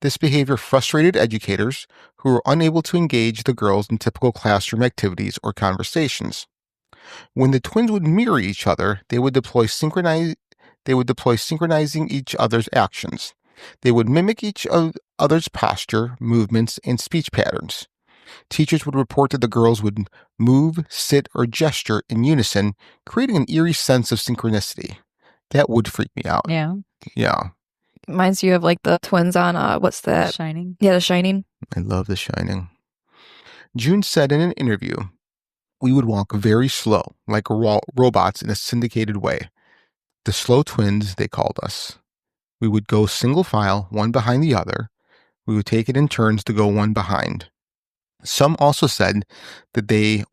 Speaker 3: This behavior frustrated educators who were unable to engage the girls in typical classroom activities or conversations. When the twins would mirror each other, they would deploy synchronizing each other's actions. They would mimic each other's posture, movements, and speech patterns. Teachers would report that the girls would move, sit, or gesture in unison, creating an eerie sense of synchronicity. That would freak me out.
Speaker 4: Yeah.
Speaker 3: Yeah.
Speaker 5: Reminds you of like the twins on, what's that?
Speaker 4: Shining.
Speaker 5: Yeah, The Shining.
Speaker 3: I love The Shining. June said in an interview, "We would walk very slow, like robots in a syndicated way. The slow twins, they called us. We would go single file, one behind the other. We would take it in turns to go one behind. Some also said that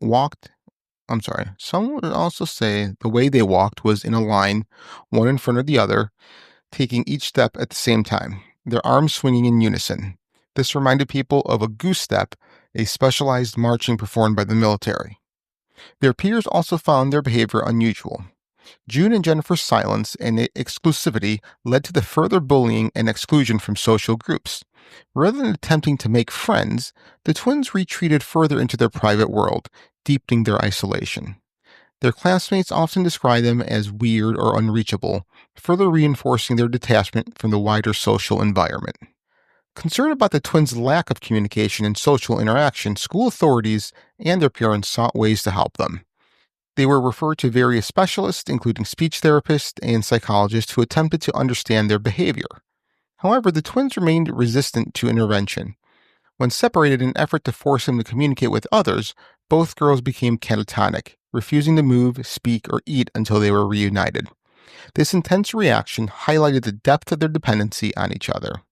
Speaker 3: some would also say the way they walked was in a line, one in front of the other, taking each step at the same time, their arms swinging in unison. This reminded people of a goose step, a specialized marching performed by the military. Their peers also found their behavior unusual. June and Jennifer's silence and exclusivity led to the further bullying and exclusion from social groups. Rather than attempting to make friends, the twins retreated further into their private world, deepening their isolation. Their classmates often describe them as weird or unreachable, further reinforcing their detachment from the wider social environment. Concerned about the twins' lack of communication and social interaction, school authorities and their parents sought ways to help them. They were referred to various specialists, including speech therapists and psychologists, who attempted to understand their behavior. However, the twins remained resistant to intervention. When separated in an effort to force them to communicate with others, both girls became catatonic, refusing to move, speak, or eat until they were reunited. This intense reaction highlighted the depth of their dependency on each other.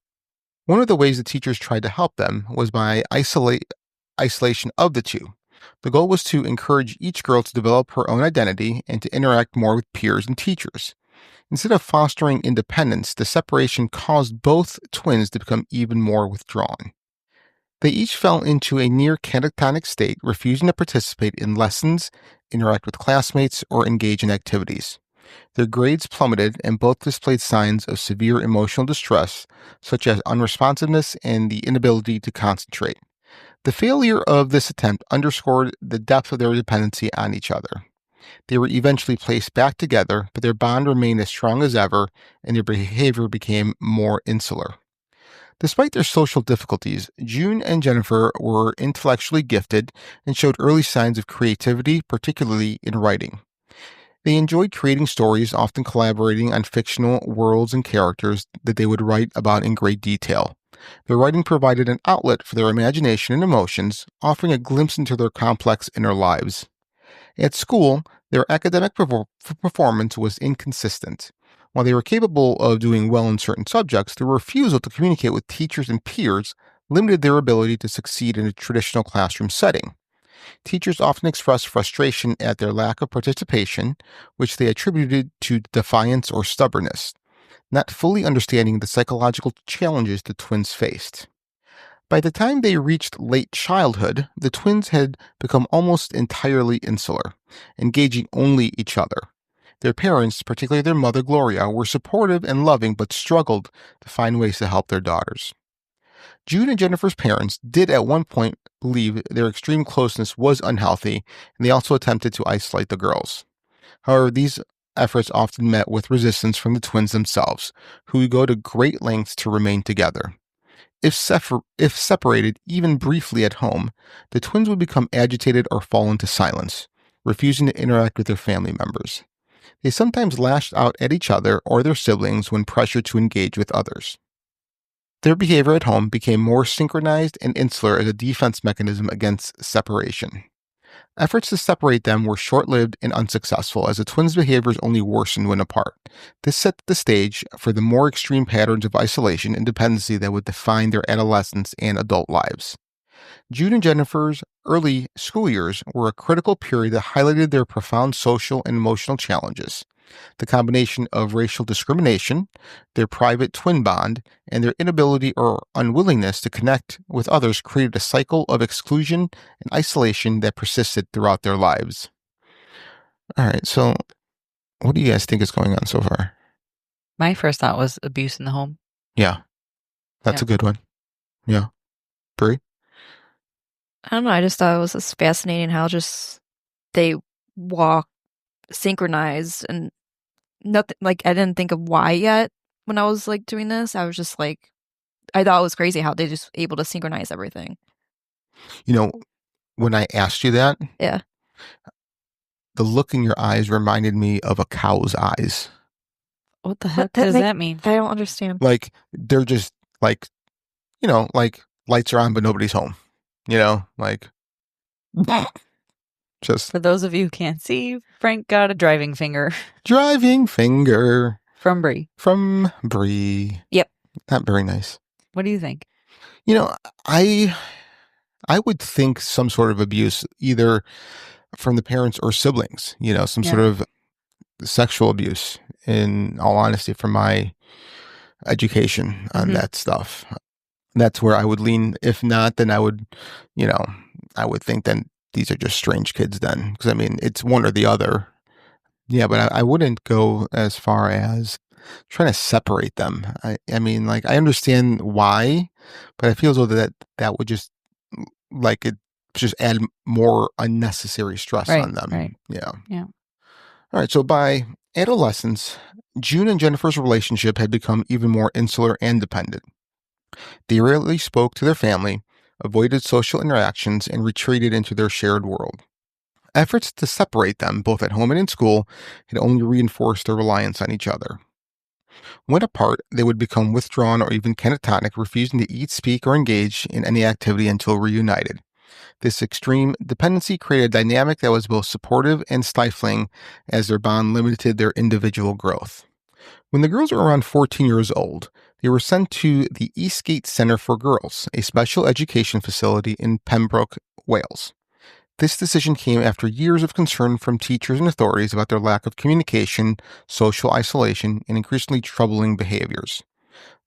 Speaker 3: One of the ways the teachers tried to help them was by isolation of the two. The goal was to encourage each girl to develop her own identity and to interact more with peers and teachers. Instead of fostering independence, the separation caused both twins to become even more withdrawn. They each fell into a near catatonic state, refusing to participate in lessons, interact with classmates, or engage in activities. Their grades plummeted, and both displayed signs of severe emotional distress, such as unresponsiveness and the inability to concentrate. The failure of this attempt underscored the depth of their dependency on each other. They were eventually placed back together, but their bond remained as strong as ever, and their behavior became more insular. Despite their social difficulties, June and Jennifer were intellectually gifted and showed early signs of creativity, particularly in writing. They enjoyed creating stories, often collaborating on fictional worlds and characters that they would write about in great detail. Their writing provided an outlet for their imagination and emotions, offering a glimpse into their complex inner lives. At school, their academic performance was inconsistent. While they were capable of doing well in certain subjects, their refusal to communicate with teachers and peers limited their ability to succeed in a traditional classroom setting. Teachers often expressed frustration at their lack of participation, which they attributed to defiance or stubbornness, not fully understanding the psychological challenges the twins faced. By the time they reached late childhood, the twins had become almost entirely insular, engaging only each other. Their parents, particularly their mother Gloria, were supportive and loving but struggled to find ways to help their daughters. June and Jennifer's parents did at one point believe their extreme closeness was unhealthy, and they also attempted to isolate the girls. However, these efforts often met with resistance from the twins themselves, who would go to great lengths to remain together. If separated even briefly at home, the twins would become agitated or fall into silence, refusing to interact with their family members. They sometimes lashed out at each other or their siblings when pressured to engage with others. Their behavior at home became more synchronized and insular as a defense mechanism against separation. Efforts to separate them were short-lived and unsuccessful, as the twins' behaviors only worsened when apart. This set the stage for the more extreme patterns of isolation and dependency that would define their adolescence and adult lives. June and Jennifer's early school years were a critical period that highlighted their profound social and emotional challenges. The combination of racial discrimination, their private twin bond, and their inability or unwillingness to connect with others created a cycle of exclusion and isolation that persisted throughout their lives. All right, so what do you guys think is going on so far?
Speaker 4: My first thought was abuse in the home.
Speaker 3: Yeah, that's a good one. Yeah. Brie?
Speaker 5: I don't know. I just thought it was just fascinating how just they walk synchronized and nothing. Like, I didn't think of why yet when I was like doing this. I was just like, I thought it was crazy how they just able to synchronize everything.
Speaker 3: You know, when I asked you that,
Speaker 5: Yeah.
Speaker 3: the look in your eyes reminded me of a cow's eyes.
Speaker 4: What the heck does that mean?
Speaker 5: I don't understand.
Speaker 3: Like, they're just like, you know, like lights are on, but nobody's home. You know, like, just.
Speaker 4: For those of you who can't see, Frank got a driving finger.
Speaker 3: Driving finger.
Speaker 4: From Brie.
Speaker 3: From Brie.
Speaker 5: Yep.
Speaker 3: Not very nice.
Speaker 4: What do you think?
Speaker 3: You know, I would think some sort of abuse, either from the parents or siblings, you know, some sort of sexual abuse, in all honesty, from my education on that stuff. That's where I would lean. If not, then I would, you know, I would think then these are just strange kids then. Because, I mean, it's one or the other. Yeah, but I wouldn't go as far as trying to separate them. I mean, like, I understand why, but I feel as though that would just, like, it just add more unnecessary stress
Speaker 4: Right,
Speaker 3: on them.
Speaker 4: right.
Speaker 3: Yeah.
Speaker 4: Yeah.
Speaker 3: All right. So by adolescence, June and Jennifer's relationship had become even more insular and dependent. They rarely spoke to their family, avoided social interactions, and retreated into their shared world. Efforts to separate them, both at home and in school, had only reinforced their reliance on each other. When apart, they would become withdrawn or even catatonic, refusing to eat, speak, or engage in any activity until reunited. This extreme dependency created a dynamic that was both supportive and stifling, as their bond limited their individual growth. When the girls were around 14 years old, they were sent to the Eastgate Centre for Girls, a special education facility in Pembroke, Wales. This decision came after years of concern from teachers and authorities about their lack of communication, social isolation, and increasingly troubling behaviors.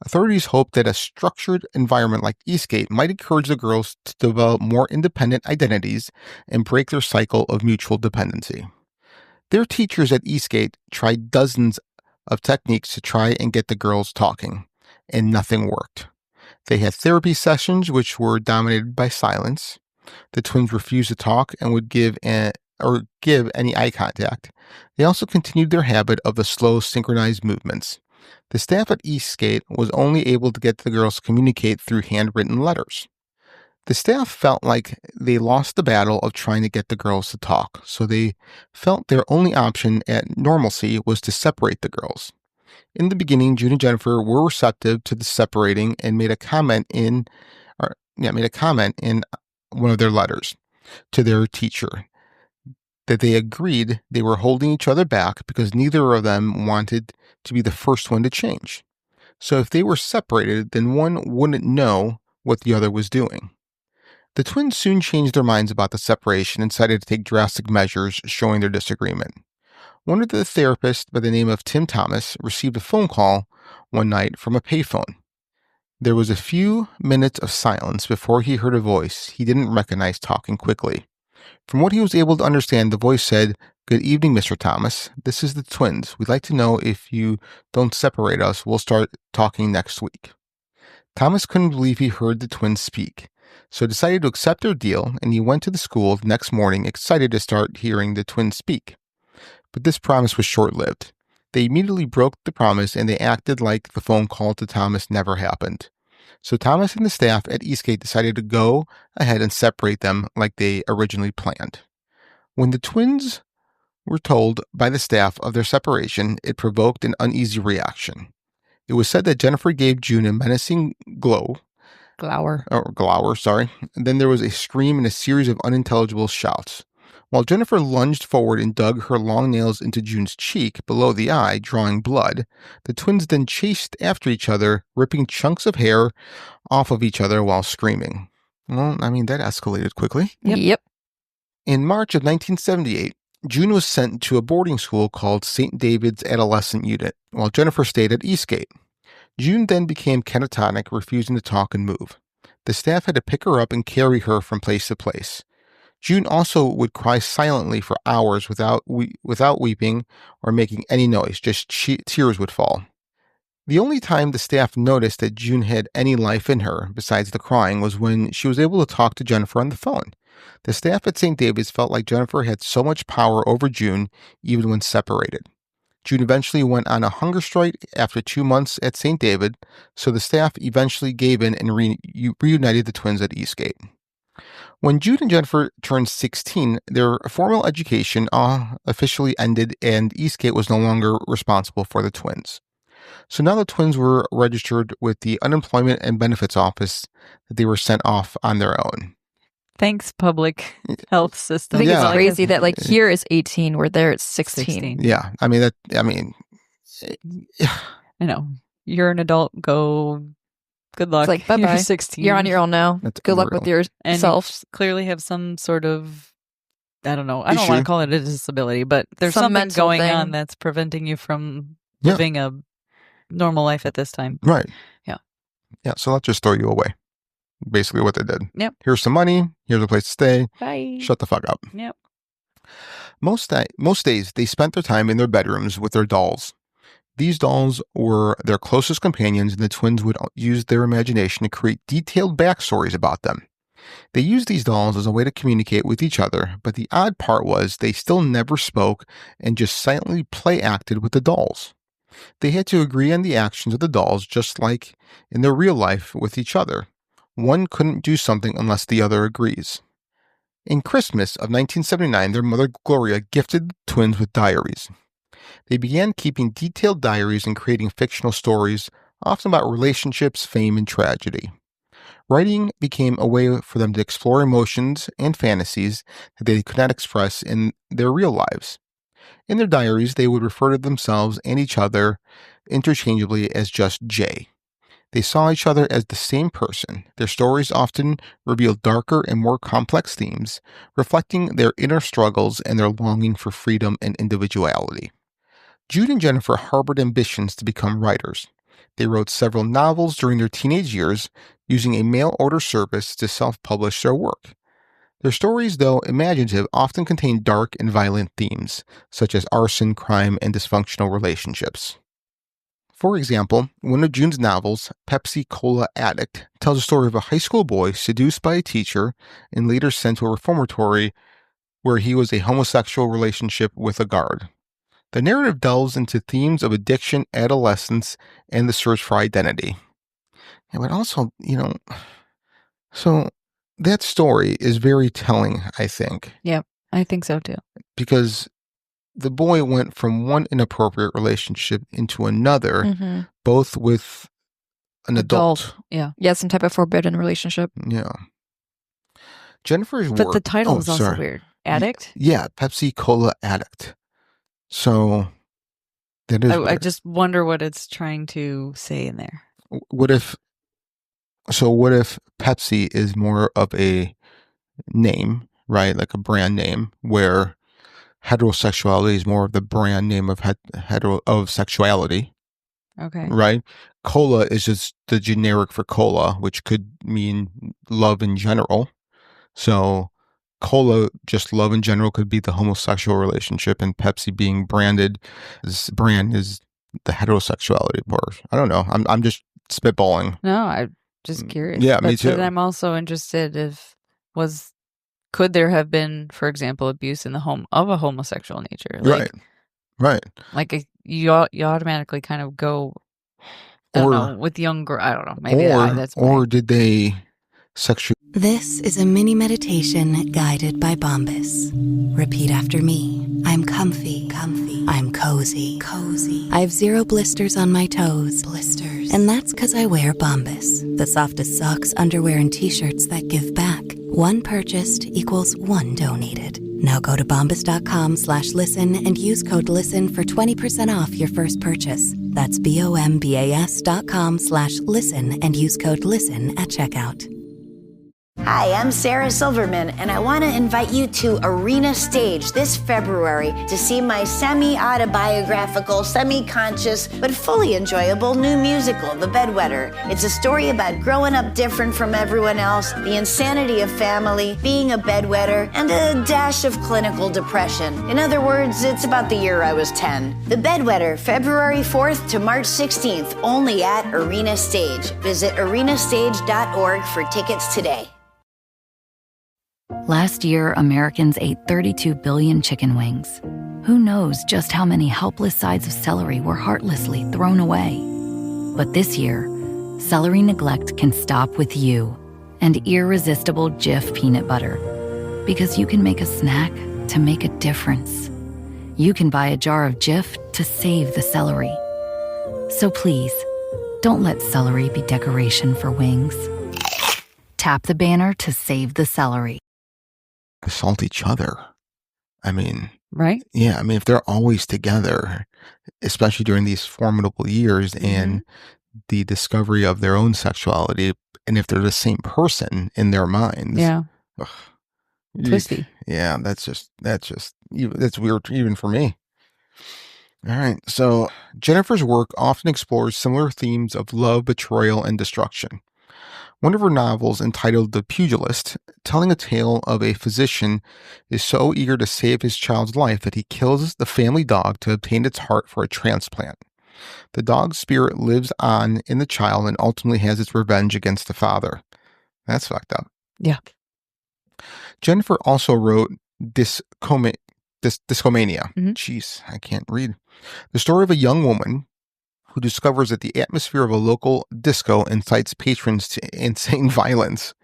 Speaker 3: Authorities hoped that a structured environment like Eastgate might encourage the girls to develop more independent identities and break their cycle of mutual dependency. Their teachers at Eastgate tried dozens of techniques to try and get the girls talking, and nothing worked. They had therapy sessions which were dominated by silence. The twins refused to talk and would give any eye contact. They also continued their habit of the slow, synchronized movements. The staff at Eastgate was only able to get the girls to communicate through handwritten letters. The staff felt like they lost the battle of trying to get the girls to talk, so they felt their only option at normalcy was to separate the girls. In the beginning, June and Jennifer were receptive to the separating and made a comment in one of their letters to their teacher that they agreed they were holding each other back because neither of them wanted to be the first one to change. So if they were separated, then one wouldn't know what the other was doing. The twins soon changed their minds about the separation and decided to take drastic measures showing their disagreement. One of the therapists by the name of Tim Thomas received a phone call one night from a payphone. There was a few minutes of silence before he heard a voice he didn't recognize talking quickly. From what he was able to understand, the voice said, "Good evening, Mr. Thomas. This is the twins. We'd like to know if you don't separate us, we'll start talking next week." Thomas couldn't believe he heard the twins speak, so decided to accept their deal, and he went to the school the next morning excited to start hearing the twins speak. But this promise was short-lived. They immediately broke the promise and they acted like the phone call to Thomas never happened. So Thomas and the staff at Eastgate decided to go ahead and separate them like they originally planned. When the twins were told by the staff of their separation, it provoked an uneasy reaction. It was said that Jennifer gave June a menacing glower. Then there was a scream and a series of unintelligible shouts. While Jennifer lunged forward and dug her long nails into June's cheek below the eye, drawing blood, the twins then chased after each other, ripping chunks of hair off of each other while screaming. Well, I mean, that escalated quickly.
Speaker 5: Yep.
Speaker 3: In March of 1978, June was sent to a boarding school called St. David's Adolescent Unit, while Jennifer stayed at Eastgate. June then became catatonic, refusing to talk and move. The staff had to pick her up and carry her from place to place. June also would cry silently for hours without weeping or making any noise, just tears would fall. The only time the staff noticed that June had any life in her, besides the crying, was when she was able to talk to Jennifer on the phone. The staff at St. David's felt like Jennifer had so much power over June, even when separated. June eventually went on a hunger strike after 2 months at St. David, so the staff eventually gave in and reunited the twins at Eastgate. When June and Jennifer turned 16, their formal education officially ended and Eastgate was no longer responsible for the twins. So now the twins were registered with the Unemployment and Benefits Office that they were sent off on their own.
Speaker 4: Thanks, public health
Speaker 5: I
Speaker 4: system.
Speaker 5: think
Speaker 3: Yeah.
Speaker 5: it's crazy that like here is 18, where there it's 16.
Speaker 3: Yeah, I mean,
Speaker 4: I know. You're an adult. Go. Good luck.
Speaker 5: It's like, bye-bye.
Speaker 4: You're 16.
Speaker 5: You're on your own now.
Speaker 3: That's
Speaker 5: Good luck with
Speaker 3: unreal.
Speaker 4: And
Speaker 5: yourself.
Speaker 4: you clearly have some sort of, I don't know. I don't
Speaker 3: Issue.
Speaker 4: want to call it a disability, but there's
Speaker 5: Some
Speaker 4: something
Speaker 5: mental
Speaker 4: going
Speaker 5: thing.
Speaker 4: on that's preventing you from
Speaker 3: Yeah.
Speaker 4: living a normal life at this time.
Speaker 3: Right.
Speaker 4: Yeah.
Speaker 3: Yeah, so let's just throw you away. Basically what they did.
Speaker 4: Yep.
Speaker 3: Here's some money. Here's a place to stay.
Speaker 4: Bye.
Speaker 3: Shut the fuck up.
Speaker 4: Yep.
Speaker 3: Most days, they spent their time in their bedrooms with their dolls. These dolls were their closest companions, and the twins would use their imagination to create detailed backstories about them. They used these dolls as a way to communicate with each other, but the odd part was they still never spoke and just silently play acted with the dolls. They had to agree on the actions of the dolls, just like in their real life with each other. One couldn't do something unless the other agrees. In Christmas of 1979, their mother Gloria gifted the twins with diaries. They began keeping detailed diaries and creating fictional stories, often about relationships, fame, and tragedy. Writing became a way for them to explore emotions and fantasies that they could not express in their real lives. In their diaries, they would refer to themselves and each other interchangeably as just Jay. They saw each other as the same person. Their stories often revealed darker and more complex themes, reflecting their inner struggles and their longing for freedom and individuality. Jude and Jennifer harbored ambitions to become writers. They wrote several novels during their teenage years, using a mail order service to self-publish their work. Their stories, though imaginative, often contain dark and violent themes, such as arson, crime, and dysfunctional relationships. For example, one of June's novels, Pepsi Cola Addict, tells a story of a high school boy seduced by a teacher and later sent to a reformatory where he was a homosexual relationship with a guard. The narrative delves into themes of addiction, adolescence, and the search for identity. But also, so that story is very telling, I think.
Speaker 4: Yep, I think so too.
Speaker 3: Because the boy went from one inappropriate relationship into another, both with an adult.
Speaker 4: Yeah.
Speaker 5: Yeah, some type of forbidden relationship.
Speaker 3: Yeah. Jennifer's work.
Speaker 4: But the title is also weird. Addict?
Speaker 3: Yeah, Pepsi Cola Addict. So that is.
Speaker 4: I just wonder what it's trying to say in there.
Speaker 3: What if Pepsi is more of a name, right? Like a brand name, where heterosexuality is more of the brand name of of sexuality.
Speaker 4: Okay.
Speaker 3: Right? Cola is just the generic for cola, which could mean love in general. So cola, just love in general, could be the homosexual relationship, and Pepsi being branded as brand is the heterosexuality part. I don't know. I'm just spitballing.
Speaker 4: No, I'm just curious.
Speaker 3: Yeah, me too.
Speaker 4: But I'm also interested could there have been, for example, abuse in the home of a homosexual nature? Like,
Speaker 3: right.
Speaker 4: Like you automatically kind of go, I don't know, with younger. I don't know. Maybe that's
Speaker 3: or did they sexually?
Speaker 8: This is a mini meditation guided by Bombas. Repeat after me. I'm comfy. I'm cozy. I have 0 blisters on my toes. And that's because I wear Bombas, the softest socks, underwear, and t-shirts that give back. One purchased equals one donated. Now go to bombas.com/listen and use code LISTEN for 20% off your first purchase. That's bombas.com/listen and use code LISTEN at checkout.
Speaker 2: Hi, I'm Sarah Silverman, and I want to invite you to Arena Stage this February to see my semi-autobiographical, semi-conscious, but fully enjoyable new musical, The Bedwetter. It's a story about growing up different from everyone else, the insanity of family, being a bedwetter, and a dash of clinical depression. In other words, it's about the year I was 10. The Bedwetter, February 4th to March 16th, only at Arena Stage. Visit arenastage.org for tickets today.
Speaker 6: Last year, Americans ate 32 billion chicken wings. Who knows just how many helpless sides of celery were heartlessly thrown away? But this year, celery neglect can stop with you and irresistible Jif peanut butter. Because you can make a snack to make a difference. You can buy a jar of Jif to save the celery. So please, don't let celery be decoration for wings. Tap the banner to save the celery.
Speaker 3: Assault each other. I mean,
Speaker 4: right?
Speaker 3: Yeah, I mean, if they're always together, especially during these formidable years and the discovery of their own sexuality, and if they're the same person in their minds,
Speaker 4: twisty.
Speaker 3: Yeah, that's weird even for me. All right, so Jennifer's work often explores similar themes of love, betrayal, and destruction. One of her novels, entitled The Pugilist, telling a tale of a physician is so eager to save his child's life that he kills the family dog to obtain its heart for a transplant. The dog's spirit lives on in the child and ultimately has its revenge against the father. That's fucked up.
Speaker 4: Yeah.
Speaker 3: Jennifer also wrote Discomania.
Speaker 4: Mhm.
Speaker 3: Jeez, I can't read. The story of a young woman who discovers that the atmosphere of a local disco incites patrons to insane violence.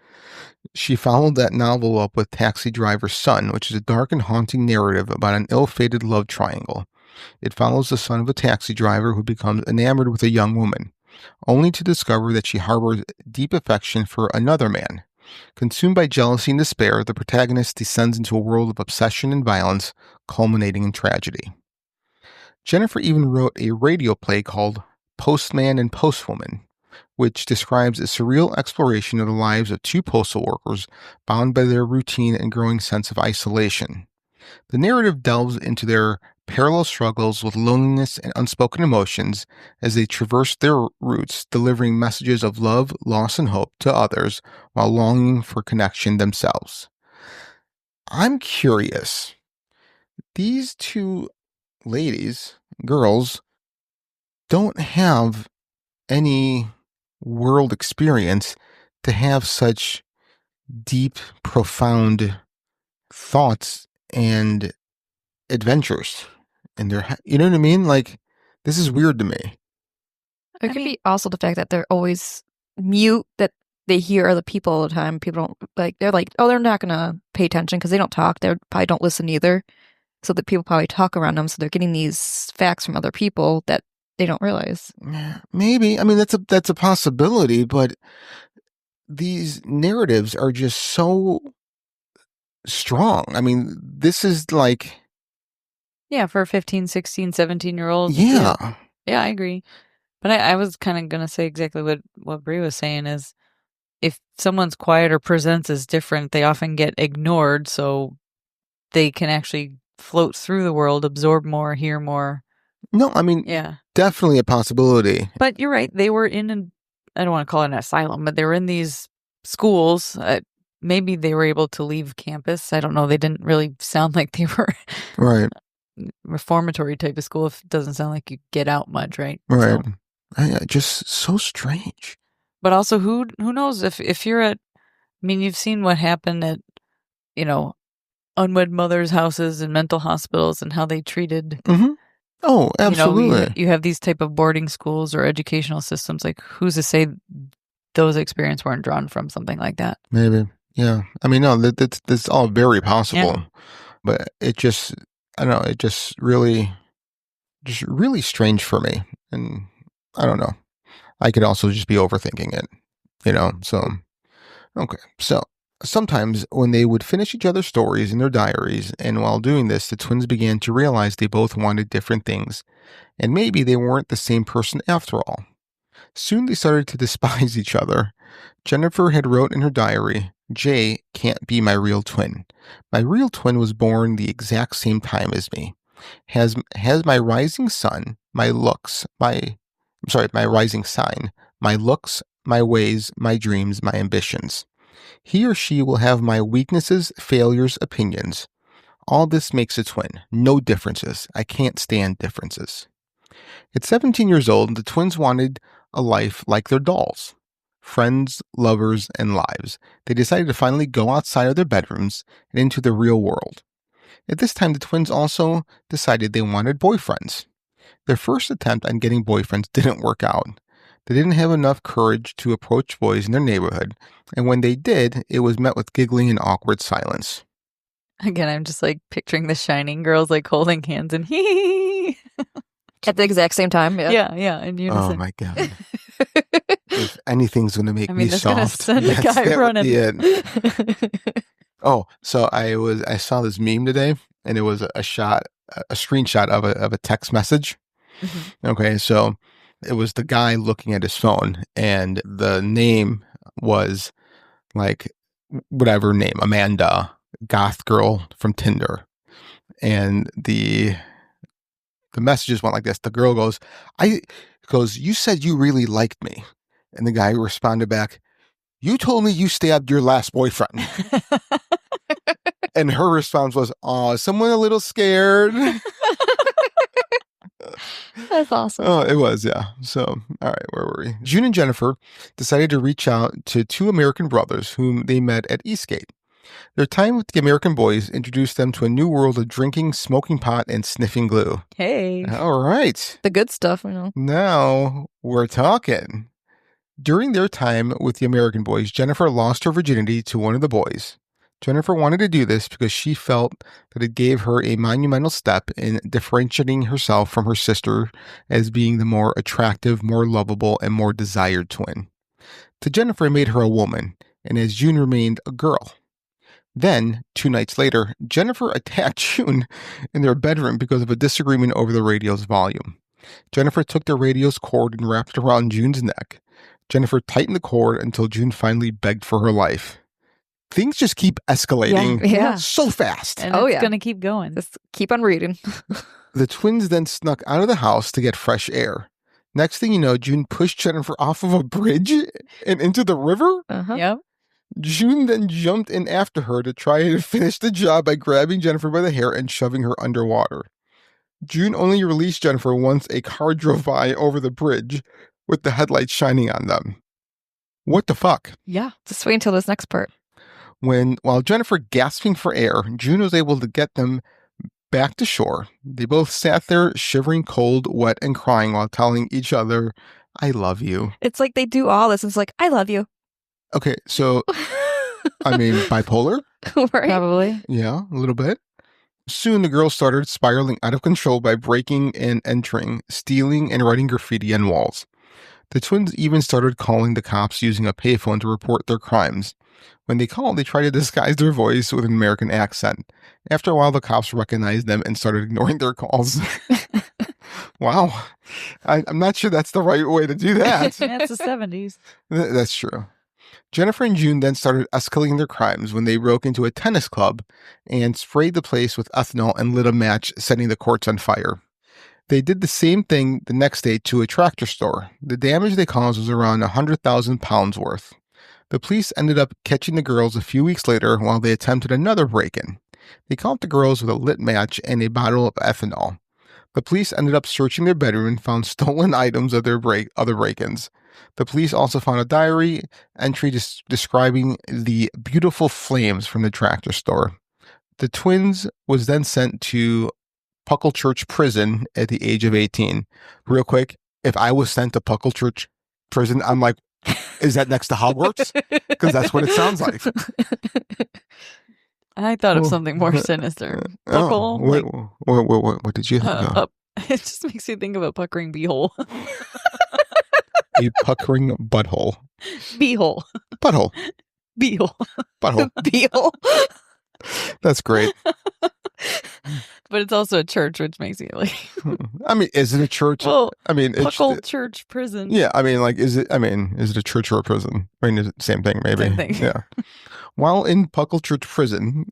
Speaker 3: She followed that novel up with Taxi Driver's Son, which is a dark and haunting narrative about an ill-fated love triangle. It follows the son of a taxi driver who becomes enamored with a young woman, only to discover that she harbors deep affection for another man. Consumed by jealousy and despair, the protagonist descends into a world of obsession and violence, culminating in tragedy. Jennifer even wrote a radio play called Postman and Postwoman, which describes a surreal exploration of the lives of two postal workers bound by their routine and growing sense of isolation. The narrative delves into their parallel struggles with loneliness and unspoken emotions as they traverse their routes, delivering messages of love, loss, and hope to others while longing for connection themselves. I'm curious. These two girls, don't have any world experience to have such deep, profound thoughts and adventures in their you know what I mean? Like, this is weird to me.
Speaker 5: It could be also the fact that they're always mute, that they hear other people all the time. People don't they're like, oh, they're not gonna pay attention because they don't talk. They probably don't listen either. So that people probably talk around them. So they're getting these facts from other people that they don't realize.
Speaker 3: Yeah, maybe. I mean, that's a possibility, but these narratives are just so strong. I mean, this is like,
Speaker 4: Yeah, for a 15, 16, 17-year-old.
Speaker 3: yeah.
Speaker 4: Yeah, I agree. But I was kind of going to say exactly what Brie was saying is if someone's quiet or presents as different, they often get ignored so they can actually float through the world, absorb more, hear more.
Speaker 3: No, I mean,
Speaker 4: Yeah.
Speaker 3: definitely a possibility.
Speaker 4: But you're right. They were in I don't want to call it an asylum, but they were in these schools. Maybe they were able to leave campus. I don't know. They didn't really sound like they were
Speaker 3: Right.
Speaker 4: reformatory type of school. It doesn't sound like you get out much, right?
Speaker 3: Right.
Speaker 4: So,
Speaker 3: Just so strange.
Speaker 4: but also, who knows if you're at? I mean, you've seen what happened at, unwed mothers' houses and mental hospitals and how they treated.
Speaker 3: Mm-hmm. Oh, absolutely.
Speaker 4: You have these type of boarding schools or educational systems. Like, who's to say those experiences weren't drawn from something like that?
Speaker 3: Maybe. Yeah. I mean, no, that's all very possible.
Speaker 4: Yeah.
Speaker 3: But it just, I don't know, it just really strange for me. And I don't know. I could also just be overthinking it, so, okay. So sometimes when they would finish each other's stories in their diaries, and while doing this, the twins began to realize they both wanted different things, and maybe they weren't the same person after all. Soon they started to despise each other. Jennifer had wrote in her diary, "Jay can't be my real twin. My real twin was born the exact same time as me. Has my rising sun, my rising sign, my looks, my ways, my dreams, my ambitions. He or she will have my weaknesses, failures, opinions. All this makes a twin. No differences. I can't stand differences." At 17 years old, the twins wanted a life like their dolls. Friends, lovers, and lives. They decided to finally go outside of their bedrooms and into the real world. At this time, the twins also decided they wanted boyfriends. Their first attempt on getting boyfriends didn't work out. They didn't have enough courage to approach boys in their neighborhood, and when they did, it was met with giggling and awkward silence.
Speaker 4: Again, I'm just like picturing the Shining girls like holding hands and hee
Speaker 5: At the exact same time, yeah.
Speaker 4: Yeah, in unison.
Speaker 3: Oh my God. If anything's going to make me
Speaker 4: that's gonna
Speaker 3: soft,
Speaker 4: send the
Speaker 3: yes,
Speaker 4: guy
Speaker 3: that would
Speaker 4: running.
Speaker 3: be it. Oh, so I saw this meme today, and it was a screenshot of a text message.
Speaker 4: Mm-hmm.
Speaker 3: Okay, so it was the guy looking at his phone, and the name was like whatever name, Amanda, goth girl from Tinder, and the messages went like this. The girl goes, "You said you really liked me," and the guy responded back, you told me you stabbed your last boyfriend. And her response was, someone a little scared.
Speaker 5: That's awesome.
Speaker 3: Oh, it was, yeah. So, all right, where were we? June and Jennifer decided to reach out to two American brothers whom they met at Eastgate. Their time with the American boys introduced them to a new world of drinking, smoking pot, and sniffing glue.
Speaker 4: Hey.
Speaker 3: All right.
Speaker 5: The good stuff, you know.
Speaker 3: Now we're talking. During their time with the American boys, Jennifer lost her virginity to one of the boys. Jennifer wanted to do this because she felt that it gave her a monumental step in differentiating herself from her sister as being the more attractive, more lovable, and more desired twin. To Jennifer, it made her a woman, and as June remained a girl. Then, 2 nights later, Jennifer attacked June in their bedroom because of a disagreement over the radio's volume. Jennifer took the radio's cord and wrapped it around June's neck. Jennifer tightened the cord until June finally begged for her life. Things just keep escalating so fast.
Speaker 4: And it's going to keep going.
Speaker 5: Just keep on reading.
Speaker 3: The twins then snuck out of the house to get fresh air. Next thing you know, June pushed Jennifer off of a bridge and into the river.
Speaker 4: Yep.
Speaker 3: June then jumped in after her to try to finish the job by grabbing Jennifer by the hair and shoving her underwater. June only released Jennifer once a car drove by over the bridge with the headlights shining on them. What the fuck?
Speaker 4: Yeah.
Speaker 5: Just wait until this next part.
Speaker 3: While Jennifer gasping for air, June was able to get them back to shore. They both sat there shivering, cold, wet, and crying while telling each other, I love you.
Speaker 5: It's like they do all this. It's like, I love you.
Speaker 3: Okay, so, I mean, bipolar?
Speaker 5: Right?
Speaker 4: Probably.
Speaker 3: Yeah, a little bit. Soon the girls started spiraling out of control by breaking and entering, stealing, and writing graffiti on walls. The twins even started calling the cops using a payphone to report their crimes. When they called, they tried to disguise their voice with an American accent. After a while, the cops recognized them and started ignoring their calls. Wow. I'm not sure that's the right way to do that.
Speaker 4: That's the 70s.
Speaker 3: That's true. Jennifer and June then started escalating their crimes when they broke into a tennis club and sprayed the place with ethanol and lit a match, setting the courts on fire. They did the same thing the next day to a tractor store. The damage they caused was around 100,000 pounds worth. The police ended up catching the girls a few weeks later while they attempted another break-in. They caught the girls with a lit match and a bottle of ethanol. The police ended up searching their bedroom and found stolen items of their other break-ins. The police also found a diary entry describing the beautiful flames from the tractor store. The twins was then sent to Pucklechurch Prison at the age of 18. Real quick, if I was sent to Pucklechurch Prison, I'm like, is that next to Hogwarts? Because that's what it sounds like.
Speaker 4: I thought of something more sinister. Puckle.
Speaker 3: What did you think of?
Speaker 4: It just makes me think of a puckering beehole.
Speaker 3: A puckering butthole.
Speaker 4: Beehole.
Speaker 3: Butthole.
Speaker 4: Beehole.
Speaker 3: Butthole.
Speaker 4: Beehole.
Speaker 3: That's great.
Speaker 4: But it's also a church, which makes me like.
Speaker 3: I mean, is it a church?
Speaker 4: Well,
Speaker 3: I mean,
Speaker 4: Pucklechurch Prison.
Speaker 3: Yeah, I mean, like, is it a church or a prison? I mean, is it same thing, maybe?
Speaker 4: Same thing.
Speaker 3: Yeah. While in Pucklechurch Prison,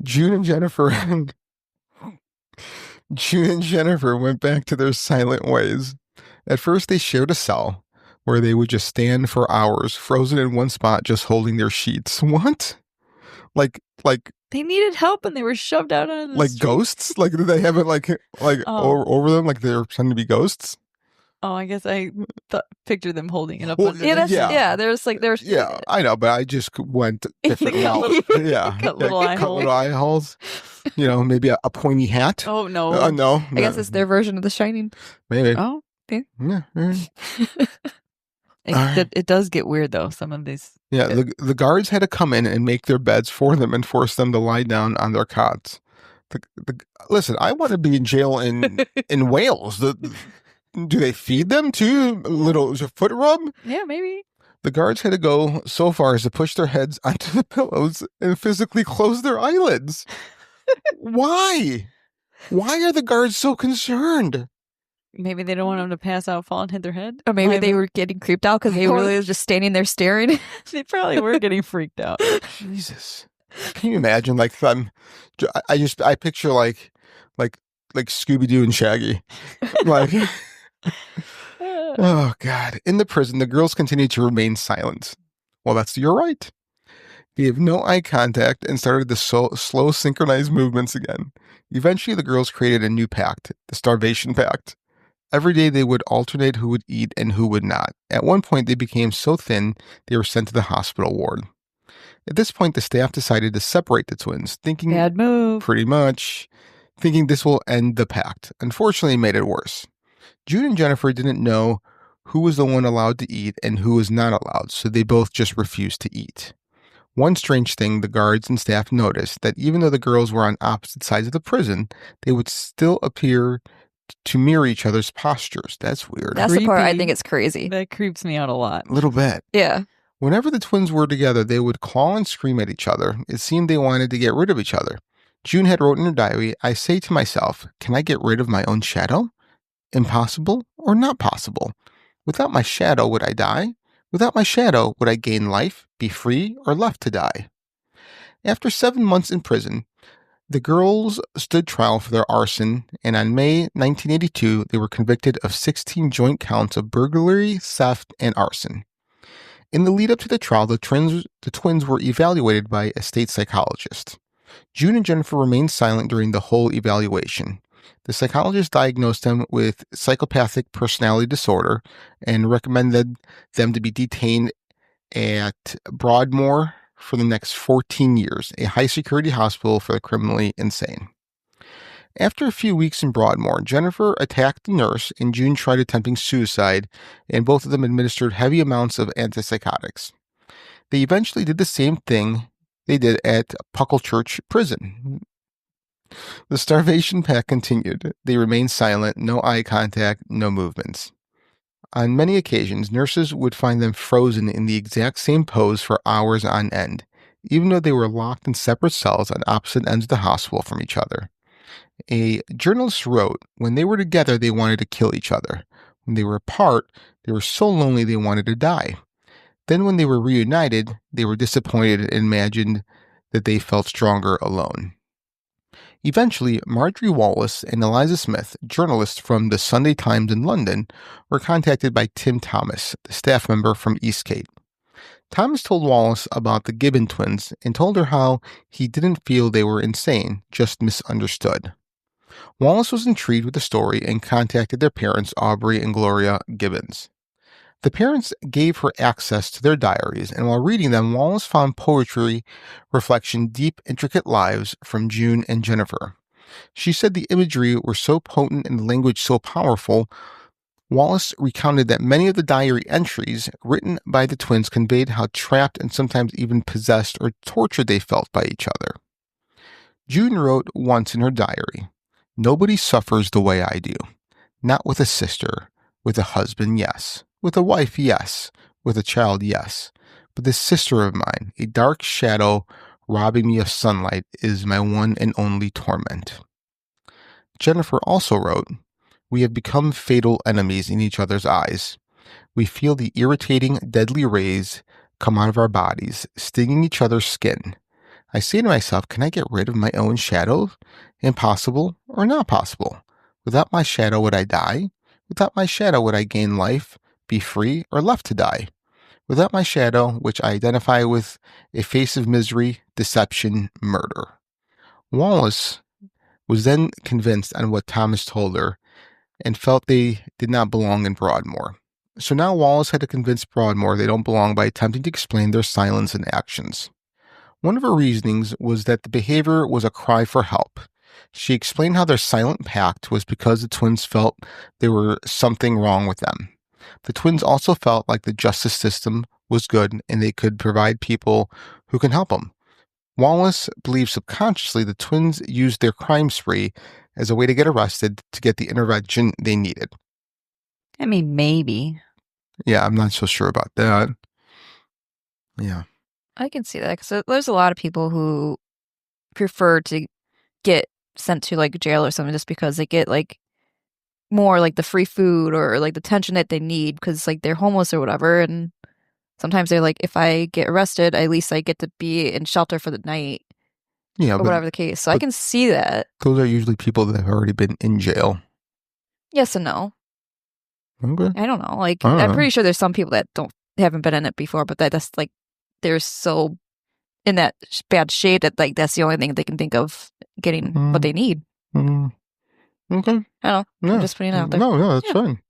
Speaker 3: June and Jennifer went back to their silent ways. At first, they shared a cell where they would just stand for hours, frozen in one spot, just holding their sheets. What? Like
Speaker 4: they needed help and they were shoved out into the street.
Speaker 3: Ghosts? Like, did they have it over them? Like they were pretending to be ghosts?
Speaker 4: Oh, I guess I pictured them holding it up.
Speaker 3: Well,
Speaker 4: on
Speaker 5: There's
Speaker 3: Yeah, I know, but I just went different route. Yeah,
Speaker 4: cut little eye holes.
Speaker 3: You know, maybe a pointy hat.
Speaker 4: Oh no,
Speaker 3: no.
Speaker 5: I guess it's their version of The Shining.
Speaker 3: Maybe.
Speaker 4: Oh,
Speaker 3: yeah.
Speaker 4: It does get weird though. Some of these.
Speaker 3: Yeah, the guards had to come in and make their beds for them and force them to lie down on their cots. Listen, I want to be in jail in Wales. Do they feed them too? A little foot rub?
Speaker 4: Yeah, maybe.
Speaker 3: The guards had to go so far as to push their heads onto the pillows and physically close their eyelids. Why? Why are the guards so concerned?
Speaker 4: Maybe they don't want them to pass out, fall, and hit their head.
Speaker 5: Or maybe they were getting creeped out because they really was just standing there staring.
Speaker 4: They probably were getting freaked out.
Speaker 3: Jesus. Can you imagine? Like, I picture like Scooby-Doo and Shaggy. Like, oh God. In the prison, the girls continued to remain silent. Well, you're right. Gave no eye contact and started the slow synchronized movements again. Eventually, the girls created a new pact, the starvation pact. Every day they would alternate who would eat and who would not. At one point, they became so thin they were sent to the hospital ward. At this point, the staff decided to separate the twins, thinking
Speaker 4: Bad move.
Speaker 3: pretty much, thinking this will end the pact. Unfortunately, it made it worse. June and Jennifer didn't know who was the one allowed to eat and who was not allowed, so they both just refused to eat. One strange thing the guards and staff noticed, that even though the girls were on opposite sides of the prison, they would still appear to mirror each other's postures. That's weird.
Speaker 5: That's the part I
Speaker 4: Creepy.
Speaker 5: think it's crazy.
Speaker 4: That creeps me out a lot.
Speaker 3: A little bit.
Speaker 5: Yeah.
Speaker 3: Whenever the twins were together, they would call and scream at each other. It seemed they wanted to get rid of each other. June had wrote in her diary, I say to myself, can I get rid of my own shadow? Impossible or not possible? Without my shadow, would I die? Without my shadow, would I gain life, be free, or left to die? After 7 months in prison, the girls stood trial for their arson, and on May 1982, they were convicted of 16 joint counts of burglary, theft, and arson. In the lead up to the trial, the twins were evaluated by a state psychologist. June and Jennifer remained silent during the whole evaluation. The psychologist diagnosed them with psychopathic personality disorder and recommended them to be detained at Broadmoor for the next 14 years, a high-security hospital for the criminally insane. After a few weeks in Broadmoor, Jennifer attacked the nurse and June tried attempting suicide, and both of them administered heavy amounts of antipsychotics. They eventually did the same thing they did at Puckle Prison. The starvation pact continued. They remained silent, no eye contact, no movements. On many occasions, nurses would find them frozen in the exact same pose for hours on end, even though they were locked in separate cells on opposite ends of the hospital from each other. A journalist wrote, when they were together, they wanted to kill each other. When they were apart, they were so lonely they wanted to die. Then when they were reunited, they were disappointed and imagined that they felt stronger alone. Eventually, Marjorie Wallace and Eliza Smith, journalists from the Sunday Times in London, were contacted by Tim Thomas, the staff member from Eastgate. Thomas told Wallace about the Gibbon twins and told her how he didn't feel they were insane, just misunderstood. Wallace was intrigued with the story and contacted their parents, Aubrey and Gloria Gibbons. The parents gave her access to their diaries, and while reading them, Wallace found poetry reflecting deep, intricate lives from June and Jennifer. She said the imagery were so potent and the language so powerful. Wallace recounted that many of the diary entries written by the twins conveyed how trapped and sometimes even possessed or tortured they felt by each other. June wrote once in her diary, nobody suffers the way I do. Not with a sister. With a husband, yes. With a wife, yes. With a child, yes. But this sister of mine, a dark shadow robbing me of sunlight, is my one and only torment. Jennifer also wrote, we have become fatal enemies in each other's eyes. We feel the irritating, deadly rays come out of our bodies, stinging each other's skin. I say to myself, can I get rid of my own shadow? Impossible or not possible? Without my shadow, would I die? Without my shadow, would I gain life, be free, or left to die? Without my shadow, which I identify with a face of misery, deception, murder. Wallace was then convinced on what Thomas told her and felt they did not belong in Broadmoor. So now Wallace had to convince Broadmoor they don't belong by attempting to explain their silence and actions. One of her reasonings was that the behavior was a cry for help. She explained how their silent pact was because the twins felt there was something wrong with them. The twins also felt like the justice system was good and they could provide people who can help them. Wallace believed subconsciously the twins used their crime spree as a way to get arrested to get the intervention they needed.
Speaker 4: I mean, maybe.
Speaker 3: Yeah, I'm not so sure about that. Yeah.
Speaker 5: I can see that because there's a lot of people who prefer to get sent to like jail or something just because they get like more like the free food or like the attention that they need because like they're homeless or whatever. And sometimes they're like, if I get arrested, at least I get to be in shelter for the night.
Speaker 3: Yeah,
Speaker 5: or whatever the case. So I can see that.
Speaker 3: Those are usually people that have already been in jail.
Speaker 5: Yes and no.
Speaker 3: Okay.
Speaker 5: I don't know. Like
Speaker 3: I don't
Speaker 5: I'm
Speaker 3: know.
Speaker 5: pretty sure there's some people that haven't been in it before, but that's like they're so in that bad shape that like that's the only thing they can think of getting what they need.
Speaker 3: Okay.
Speaker 5: I don't know.
Speaker 3: Yeah.
Speaker 5: I'm just putting it out there.
Speaker 3: No, that's fine.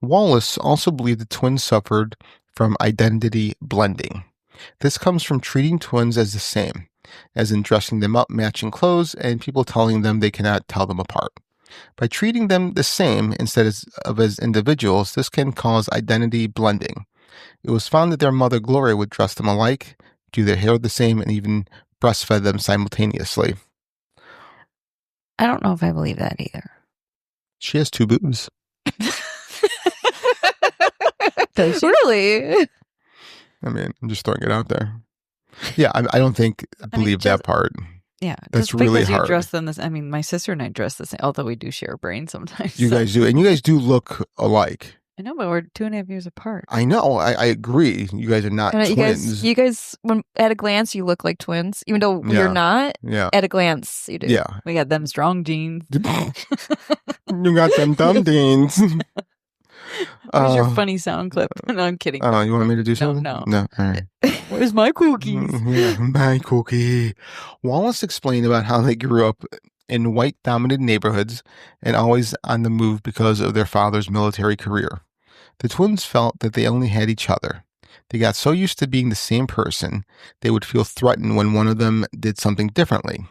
Speaker 3: Wallace also believed the twins suffered from identity blending. This comes from treating twins as the same, as in dressing them up, matching clothes, and people telling them they cannot tell them apart. By treating them the same instead of as individuals, this can cause identity blending. It was found that their mother Gloria would dress them alike, do their hair the same, and even breastfed them simultaneously.
Speaker 5: I don't know if I believe that either.
Speaker 3: She has 2 boobs.
Speaker 5: Does she? Really?
Speaker 3: I mean, I'm just throwing it out there. Yeah, I don't think I believe that part.
Speaker 4: Yeah,
Speaker 3: That's
Speaker 4: just
Speaker 3: really
Speaker 4: because
Speaker 3: hard.
Speaker 4: you dress them this. I mean, my sister and I dress the same, although we do share a brain sometimes.
Speaker 3: You guys do, and you guys do look alike.
Speaker 4: I know, but we're 2.5 years apart.
Speaker 3: I know. I agree. You guys are not twins.
Speaker 5: You guys, when at a glance, you look like twins, even though you're not.
Speaker 3: Yeah.
Speaker 5: At a glance, you do.
Speaker 3: Yeah.
Speaker 4: We got them strong genes.
Speaker 3: You got them dumb jeans.
Speaker 4: Where's your funny sound clip? No, I'm kidding.
Speaker 3: You want me to do something?
Speaker 4: No.
Speaker 3: No. All right.
Speaker 4: Where's my cookies?
Speaker 3: Yeah, my cookie. Wallace explained about how they grew up in white-dominated neighborhoods and always on the move because of their father's military career. The twins felt that they only had each other. They got so used to being the same person, they would feel threatened when one of them did something differently.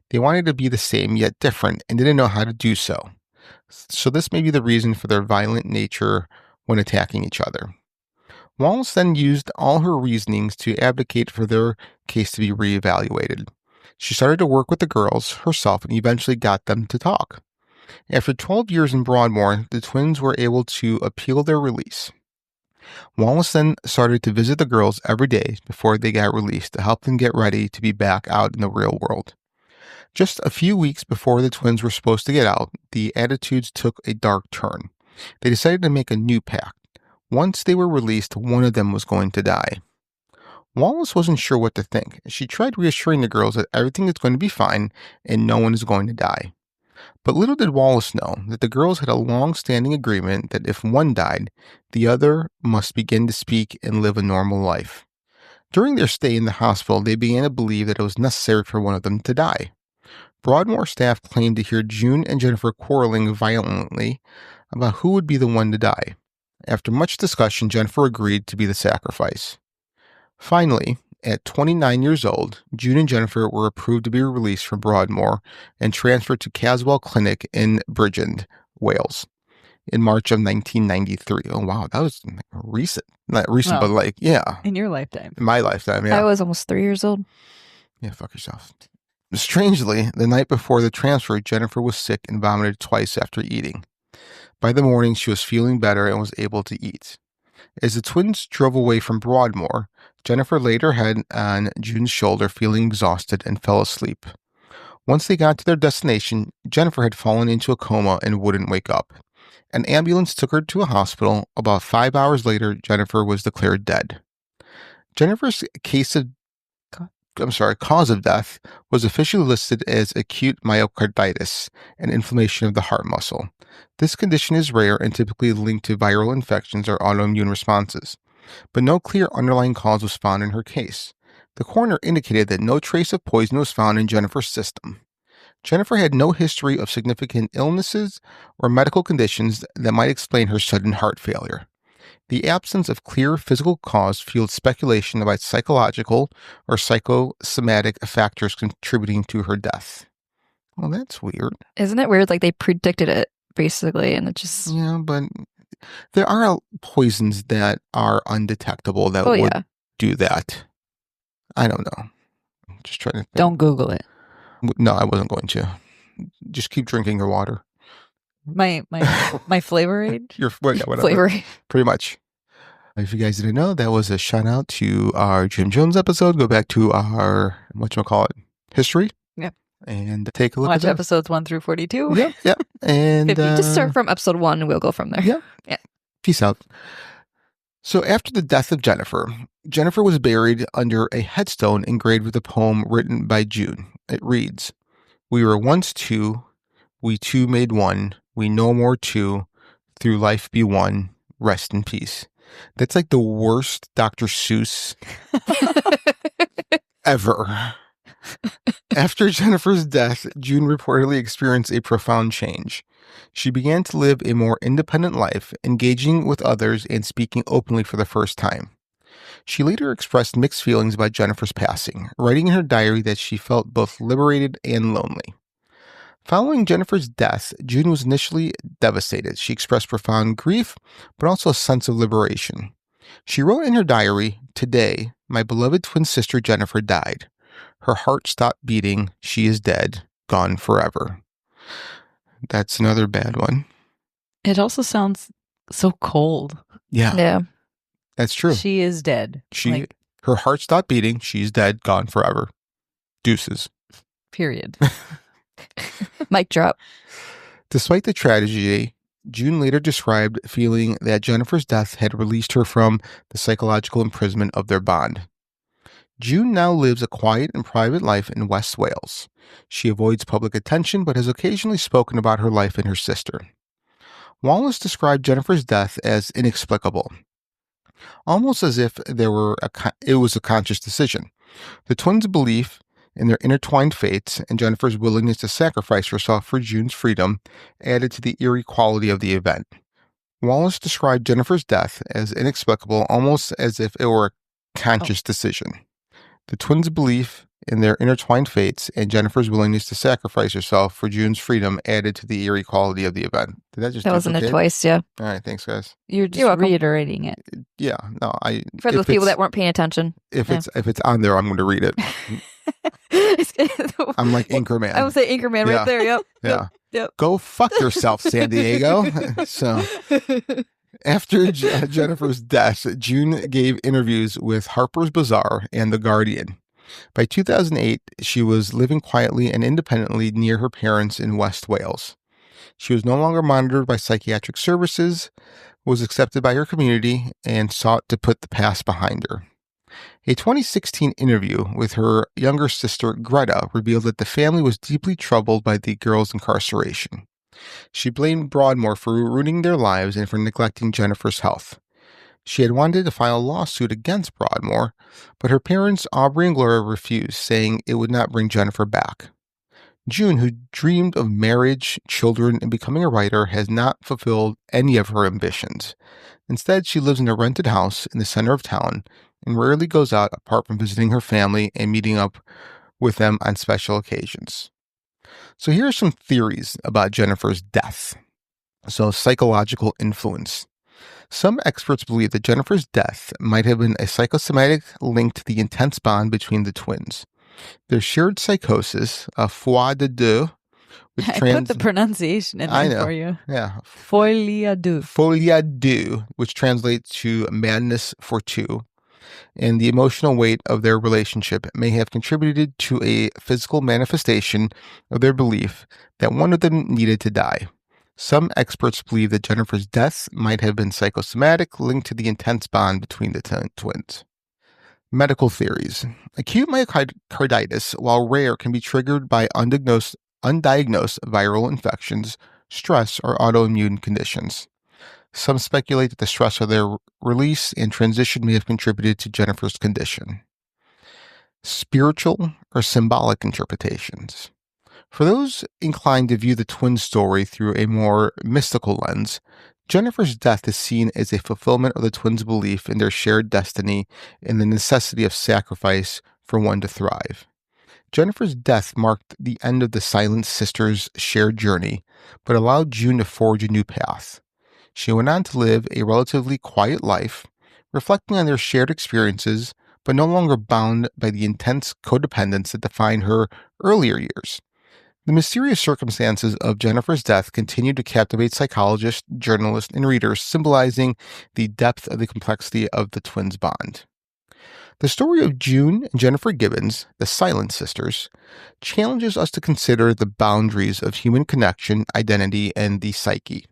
Speaker 3: They wanted to be the same yet different and didn't know how to do so. So this may be the reason for their violent nature when attacking each other. Wallace then used all her reasonings to advocate for their case to be reevaluated. She started to work with the girls herself and eventually got them to talk. After 12 years in Broadmoor, the twins were able to appeal their release. Wallace then started to visit the girls every day before they got released to help them get ready to be back out in the real world. Just a few weeks before the twins were supposed to get out, the attitudes took a dark turn. They decided to make a new pact. Once they were released, one of them was going to die. Wallace wasn't sure what to think. She tried reassuring the girls that everything is going to be fine and no one is going to die. But little did Wallace know that the girls had a long-standing agreement that if one died, the other must begin to speak and live a normal life. During their stay in the hospital, they began to believe that it was necessary for one of them to die. Broadmoor staff claimed to hear June and Jennifer quarreling violently about who would be the one to die. After much discussion, Jennifer agreed to be the sacrifice. Finally, at 29 years old, June and Jennifer were approved to be released from Broadmoor and transferred to Caswell Clinic in Bridgend, Wales, in March of 1993. Oh, wow, that was recent. Not recent,
Speaker 4: Well,
Speaker 3: but like, yeah.
Speaker 4: In your lifetime.
Speaker 3: In my lifetime, yeah.
Speaker 5: I was almost 3 years old.
Speaker 3: Yeah, fuck yourself. Strangely, the night before the transfer, Jennifer was sick and vomited twice after eating. By the morning, she was feeling better and was able to eat. As the twins drove away from Broadmoor, Jennifer laid her head on June's shoulder, feeling exhausted, and fell asleep. Once they got to their destination, Jennifer had fallen into a coma and wouldn't wake up. An ambulance took her to a hospital. About 5 hours later, Jennifer was declared dead. Jennifer's cause of death was officially listed as acute myocarditis, an inflammation of the heart muscle. This condition is rare and typically linked to viral infections or autoimmune responses, but no clear underlying cause was found in her case. The coroner indicated that no trace of poison was found in Jennifer's system. Jennifer had no history of significant illnesses or medical conditions that might explain her sudden heart failure. The absence of clear physical cause fueled speculation about psychological or psychosomatic factors contributing to her death. Well, that's weird.
Speaker 5: Isn't it weird? Like they predicted it, basically, and it just...
Speaker 3: Yeah, but there are poisons that are undetectable that would do that. I don't know. I'm just trying to think.
Speaker 4: Don't Google it.
Speaker 3: No, I wasn't going to. Just keep drinking your water.
Speaker 4: My flavor aid?
Speaker 3: Whatever.
Speaker 5: Flavor aid.
Speaker 3: Pretty much. If you guys didn't know, that was a shout out to our Jim Jones episode. Go back to our, history.
Speaker 4: Yep.
Speaker 3: And take a look
Speaker 4: Watch
Speaker 3: at
Speaker 4: episodes 1 through 42.
Speaker 3: Yep. And
Speaker 5: just start from episode 1 and we'll go from there.
Speaker 3: Yeah. Peace out. So after the death of Jennifer, Jennifer was buried under a headstone engraved with a poem written by June. It reads, "We were once two, we two made one, we no more two, through life be one, rest in peace." That's like the worst Dr. Seuss ever. After Jennifer's death, June reportedly experienced a profound change. She began to live a more independent life, engaging with others and speaking openly for the first time. She later expressed mixed feelings about Jennifer's passing, writing in her diary that she felt both liberated and lonely. Following Jennifer's death, June was initially devastated. She expressed profound grief, but also a sense of liberation. She wrote in her diary, "Today, my beloved twin sister Jennifer died. Her heart stopped beating. She is dead, gone forever." That's another bad one.
Speaker 4: It also sounds so cold.
Speaker 3: Yeah.
Speaker 5: Yeah.
Speaker 3: That's true.
Speaker 4: She is dead.
Speaker 3: Her heart stopped beating. She's dead, gone forever. Deuces.
Speaker 4: Period.
Speaker 5: Mic drop.
Speaker 3: Despite the tragedy, June later described feeling that Jennifer's death had released her from the psychological imprisonment of their bond. June now lives a quiet and private life in West Wales. She avoids public attention but has occasionally spoken about her life and her sister. Wallace described Jennifer's death as inexplicable, almost as if it was a conscious decision. The twins' belief in their intertwined fates and Jennifer's willingness to sacrifice herself for June's freedom added to the eerie quality of the event. Wallace described Jennifer's death as inexplicable, almost as if it were a conscious decision. The twins' belief in their intertwined fates and Jennifer's willingness to sacrifice herself for June's freedom added to the eerie quality of the event. Did that just
Speaker 5: That wasn't it
Speaker 3: duplicate?
Speaker 5: twice, yeah.
Speaker 3: All right, thanks, guys.
Speaker 4: You're just
Speaker 5: welcome.
Speaker 4: reiterating it.
Speaker 3: Yeah, no,
Speaker 5: For those people that weren't paying attention.
Speaker 3: if it's on there, I'm going to read it. I'm like Anchorman.
Speaker 5: I would say Anchorman
Speaker 3: Yeah.
Speaker 5: right there. Yep.
Speaker 3: Yeah.
Speaker 5: Yep.
Speaker 3: Go fuck yourself, San Diego. So, after Jennifer's death, June gave interviews with Harper's Bazaar and The Guardian. By 2008, she was living quietly and independently near her parents in West Wales. She was no longer monitored by psychiatric services, was accepted by her community, and sought to put the past behind her. A 2016 interview with her younger sister, Greta, revealed that the family was deeply troubled by the girl's incarceration. She blamed Broadmoor for ruining their lives and for neglecting Jennifer's health. She had wanted to file a lawsuit against Broadmoor, but her parents, Aubrey and Gloria, refused, saying it would not bring Jennifer back. June, who dreamed of marriage, children, and becoming a writer, has not fulfilled any of her ambitions. Instead, she lives in a rented house in the center of town and rarely goes out apart from visiting her family and meeting up with them on special occasions. So here are some theories about Jennifer's death. So, psychological influence. Some experts believe that Jennifer's death might have been a psychosomatic link to the intense bond between the twins. Their shared psychosis, a foi de deux, which
Speaker 4: I put the pronunciation in there for you.
Speaker 3: Yeah.
Speaker 4: Folie à deux.
Speaker 3: Folie à deux, which translates to madness for two, and the emotional weight of their relationship may have contributed to a physical manifestation of their belief that one of them needed to die. Some experts believe that Jennifer's death might have been psychosomatic, linked to the intense bond between the twins. Medical theories. Acute myocarditis, while rare, can be triggered by undiagnosed viral infections, stress, or autoimmune conditions. Some speculate that the stress of their release and transition may have contributed to Jennifer's condition. Spiritual or symbolic interpretations. For those inclined to view the twin story through a more mystical lens, Jennifer's death is seen as a fulfillment of the twins' belief in their shared destiny and the necessity of sacrifice for one to thrive. Jennifer's death marked the end of the silent sisters' shared journey, but allowed June to forge a new path. She went on to live a relatively quiet life, reflecting on their shared experiences, but no longer bound by the intense codependence that defined her earlier years. The mysterious circumstances of Jennifer's death continue to captivate psychologists, journalists, and readers, symbolizing the depth of the complexity of the twins' bond. The story of June and Jennifer Gibbons, the Silent Sisters, challenges us to consider the boundaries of human connection, identity, and the psyche.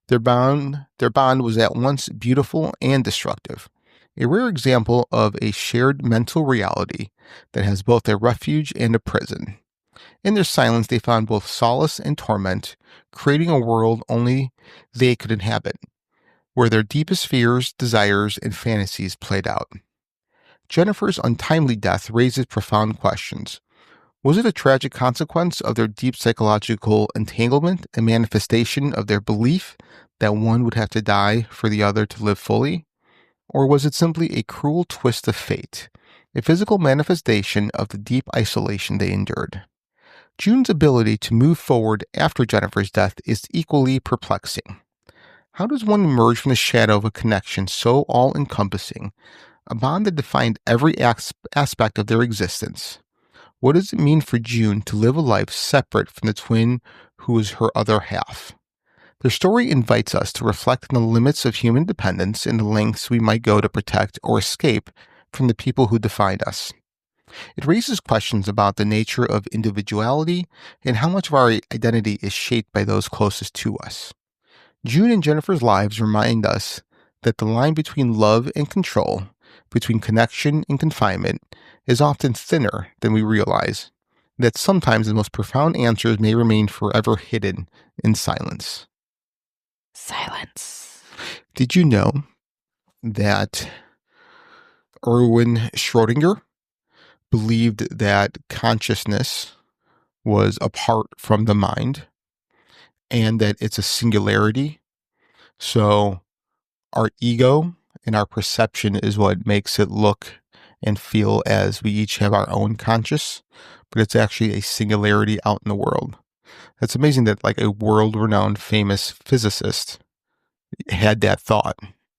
Speaker 3: Their bond was at once beautiful and destructive, a rare example of a shared mental reality that has both a refuge and a prison. In their silence, they found both solace and torment, creating a world only they could inhabit. where their deepest fears, desires, and fantasies played out. Jennifer's untimely death raises profound questions. Was it a tragic consequence of their deep psychological entanglement, a manifestation of their belief that one would have to die for the other to live fully? Or was it simply a cruel twist of fate, a physical manifestation of the deep isolation they endured? June's ability to move forward after Jennifer's death is equally perplexing. How does one emerge from the shadow of a connection so all-encompassing, a bond that defined every aspect of their existence? What does it mean for June to live a life separate from the twin who is her other half? Their story invites us to reflect on the limits of human dependence and the lengths we might go to protect or escape from the people who defined us. It raises questions about the nature of individuality and how much of our identity is shaped by those closest to us. June and Jennifer's lives remind us that the line between love and control, between connection and confinement, is often thinner than we realize, that sometimes the most profound answers may remain forever hidden in silence.
Speaker 5: Silence.
Speaker 3: Did you know that Erwin Schrödinger believed that consciousness was apart from the mind and that it's a singularity? So our ego and our perception is what makes it look and feel as we each have our own conscious, but it's actually a singularity out in the world. It's amazing that like a world-renowned famous physicist had that thought.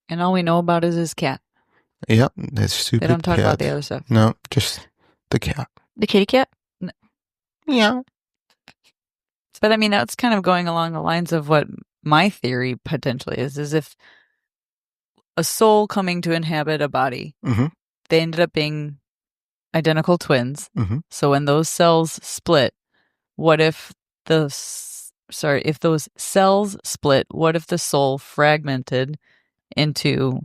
Speaker 4: And all we know about is his cat.
Speaker 3: Yep, that stupid
Speaker 4: They don't talk
Speaker 3: cat.
Speaker 4: about the other stuff.
Speaker 3: No, just the cat.
Speaker 5: The kitty cat?
Speaker 3: Yeah.
Speaker 4: But I mean, that's kind of going along the lines of what my theory potentially is if a soul coming to inhabit a body,
Speaker 3: Mm-hmm.
Speaker 4: they ended up being identical twins.
Speaker 3: Mm-hmm.
Speaker 4: So when those cells split, what if if those cells split, what if the soul fragmented into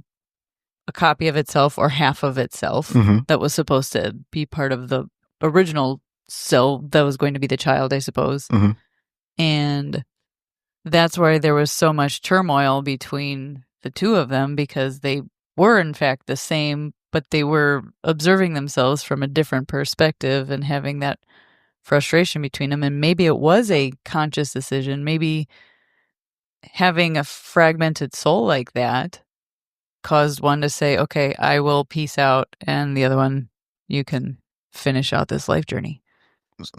Speaker 4: a copy of itself or half of itself
Speaker 3: Mm-hmm.
Speaker 4: that was supposed to be part of the original cell that was going to be the child, I suppose.
Speaker 3: Mm-hmm.
Speaker 4: And that's why there was so much turmoil between the two of them, because they were in fact the same, but they were observing themselves from a different perspective and having that frustration between them. And maybe it was a conscious decision. Maybe having a fragmented soul like that caused one to say, okay, I will peace out, and the other one, you can finish out this life journey.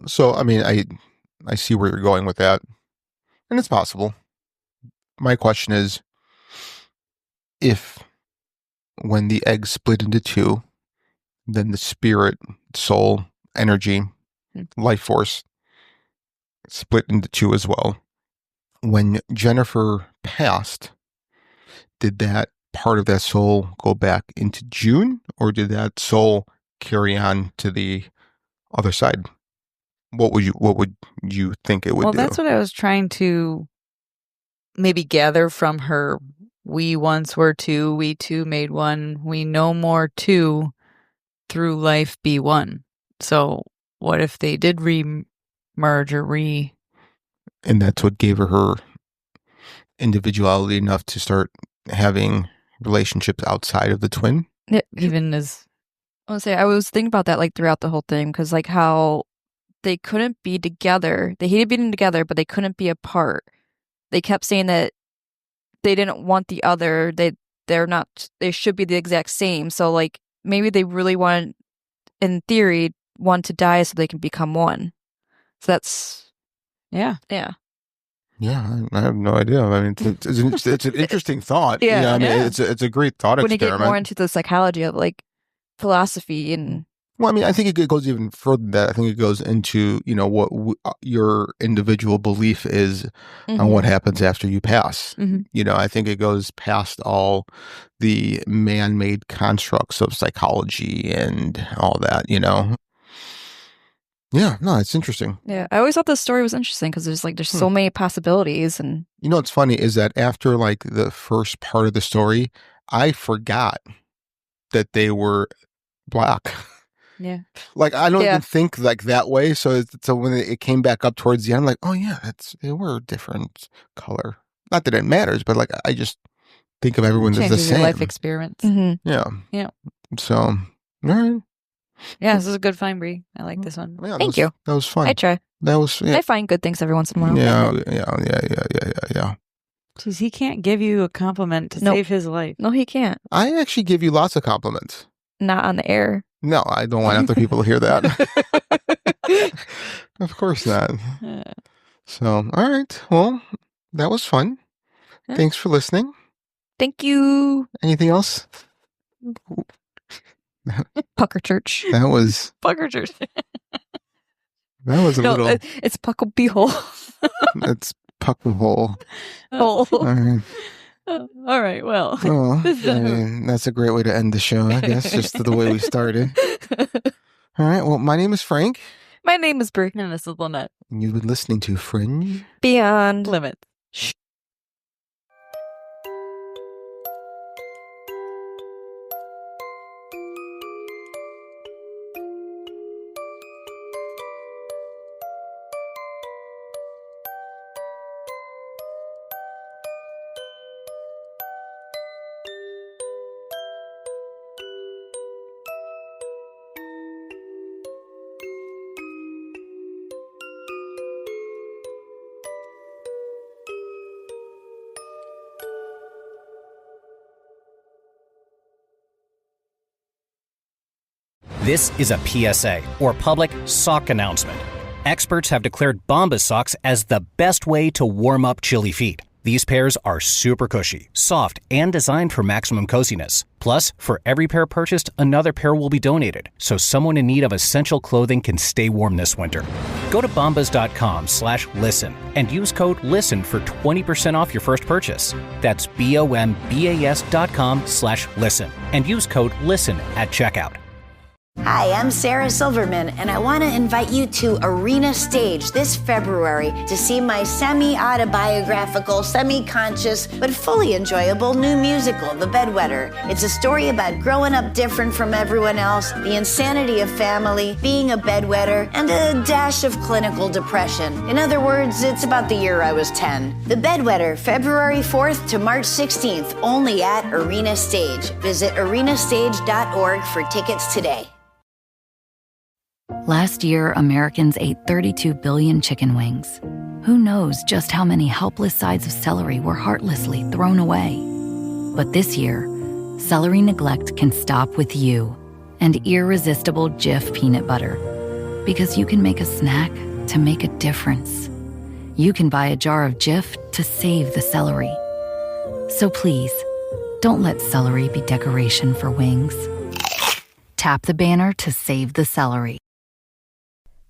Speaker 3: So, I mean, I see where you're going with that, and it's possible. My question is, if when the egg split into two, then the spirit, soul, energy, life force split into two as well. When Jennifer passed, did that part of that soul go back into June, or did that soul carry on to the other side? What would you think it would do?
Speaker 4: That's what I was trying to maybe gather from her. We once were two, we two made one, we no more two, through life be one. So what if they did re-merge or
Speaker 3: And that's what gave her individuality enough to start having relationships outside of the twin?
Speaker 5: Yeah,
Speaker 4: even as...
Speaker 5: I was thinking about that like throughout the whole thing, because like how they couldn't be together. They hated being together, but they couldn't be apart. They kept saying that they didn't want the other. They should be the exact same. So like maybe they really in theory, want to die so they can become one. So that's
Speaker 4: Yeah.
Speaker 5: Yeah.
Speaker 3: Yeah, I have no idea. I mean, it's an interesting thought.
Speaker 5: Yeah.
Speaker 3: You know, I mean,
Speaker 4: Yeah.
Speaker 3: it's a great thought
Speaker 5: When you
Speaker 3: experiment.
Speaker 5: get more into the psychology of like philosophy and
Speaker 3: Well, I mean, I think it goes even further than that. I think it goes into, what your individual belief is on what happens after you pass.
Speaker 5: Mhm.
Speaker 3: I think it goes past all the man-made constructs of psychology and all that, Yeah, no, it's interesting.
Speaker 5: Yeah, I always thought this story was interesting because there's so many possibilities, and
Speaker 3: What's funny is that after like the first part of the story, I forgot that they were black.
Speaker 4: Yeah.
Speaker 3: Like I don't
Speaker 5: Yeah.
Speaker 3: even think like that way. So when it came back up towards the end, I'm like, oh yeah, they were different color. Not that it matters, but like I just think of everyone as the
Speaker 4: Changes your
Speaker 3: same.
Speaker 4: life experience.
Speaker 3: Yeah.
Speaker 4: Yeah.
Speaker 3: So, all right.
Speaker 4: Yeah, this is a good find, Bree. I like this one.
Speaker 3: Yeah,
Speaker 5: Thank you.
Speaker 3: That was fun.
Speaker 5: I try.
Speaker 3: That was, yeah.
Speaker 5: I find good things every once in a while.
Speaker 3: Yeah.
Speaker 4: Jeez, he can't give you a compliment to
Speaker 5: Nope.
Speaker 4: save his life.
Speaker 5: No, he can't.
Speaker 3: I actually give you lots of compliments.
Speaker 5: Not on the air.
Speaker 3: No, I don't want other people to hear that. Of course not. So, all right. Well, that was fun.
Speaker 5: Yeah.
Speaker 3: Thanks for listening.
Speaker 5: Thank you.
Speaker 3: Anything else?
Speaker 5: Pucker Church.
Speaker 3: That was
Speaker 4: Bugger church.
Speaker 3: a little.
Speaker 5: It's Puckle Beehole.
Speaker 3: It's puckle hole.
Speaker 5: Oh.
Speaker 3: All right.
Speaker 4: All right, well.
Speaker 3: Well, I mean, that's a great way to end the show, I guess, just the way we started. All right. Well, my name is Frank,
Speaker 5: My name is Brie.
Speaker 4: And this is Lynette.
Speaker 3: and you've been listening to Fringe.
Speaker 5: Beyond.
Speaker 4: Limit.
Speaker 9: This is a PSA, or public sock announcement. Experts have declared Bombas socks as the best way to warm up chilly feet. These pairs are super cushy, soft, and designed for maximum coziness. Plus, for every pair purchased, another pair will be donated, so someone in need of essential clothing can stay warm this winter. Go to bombas.com/listen and use code LISTEN for 20% off your first purchase. That's bombas.com/listen and use code LISTEN at checkout.
Speaker 2: Hi, I'm Sarah Silverman, and I want to invite you to Arena Stage this February to see my semi-autobiographical, semi-conscious, but fully enjoyable new musical, The Bedwetter. It's a story about growing up different from everyone else, the insanity of family, being a bedwetter, and a dash of clinical depression. In other words, it's about the year I was 10. The Bedwetter, February 4th to March 16th, only at Arena Stage. Visit arenastage.org for tickets today.
Speaker 6: Last year, Americans ate 32 billion chicken wings. Who knows just how many helpless sides of celery were heartlessly thrown away? But this year, celery neglect can stop with you and irresistible Jif peanut butter. Because you can make a snack to make a difference. You can buy a jar of Jif to save the celery. So please, don't let celery be decoration for wings. Tap the banner to save the celery.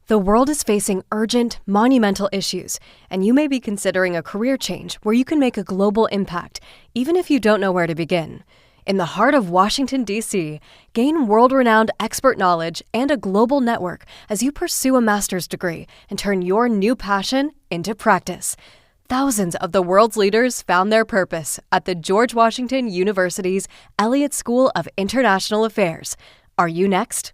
Speaker 7: The world is facing urgent, monumental issues, and you may be considering a career change where you can make a global impact, even if you don't know where to begin. In the heart of Washington, D.C., gain world-renowned expert knowledge and a global network as you pursue a master's degree and turn your new passion into practice. Thousands of the world's leaders found their purpose at the George Washington University's Elliott School of International Affairs. Are you next?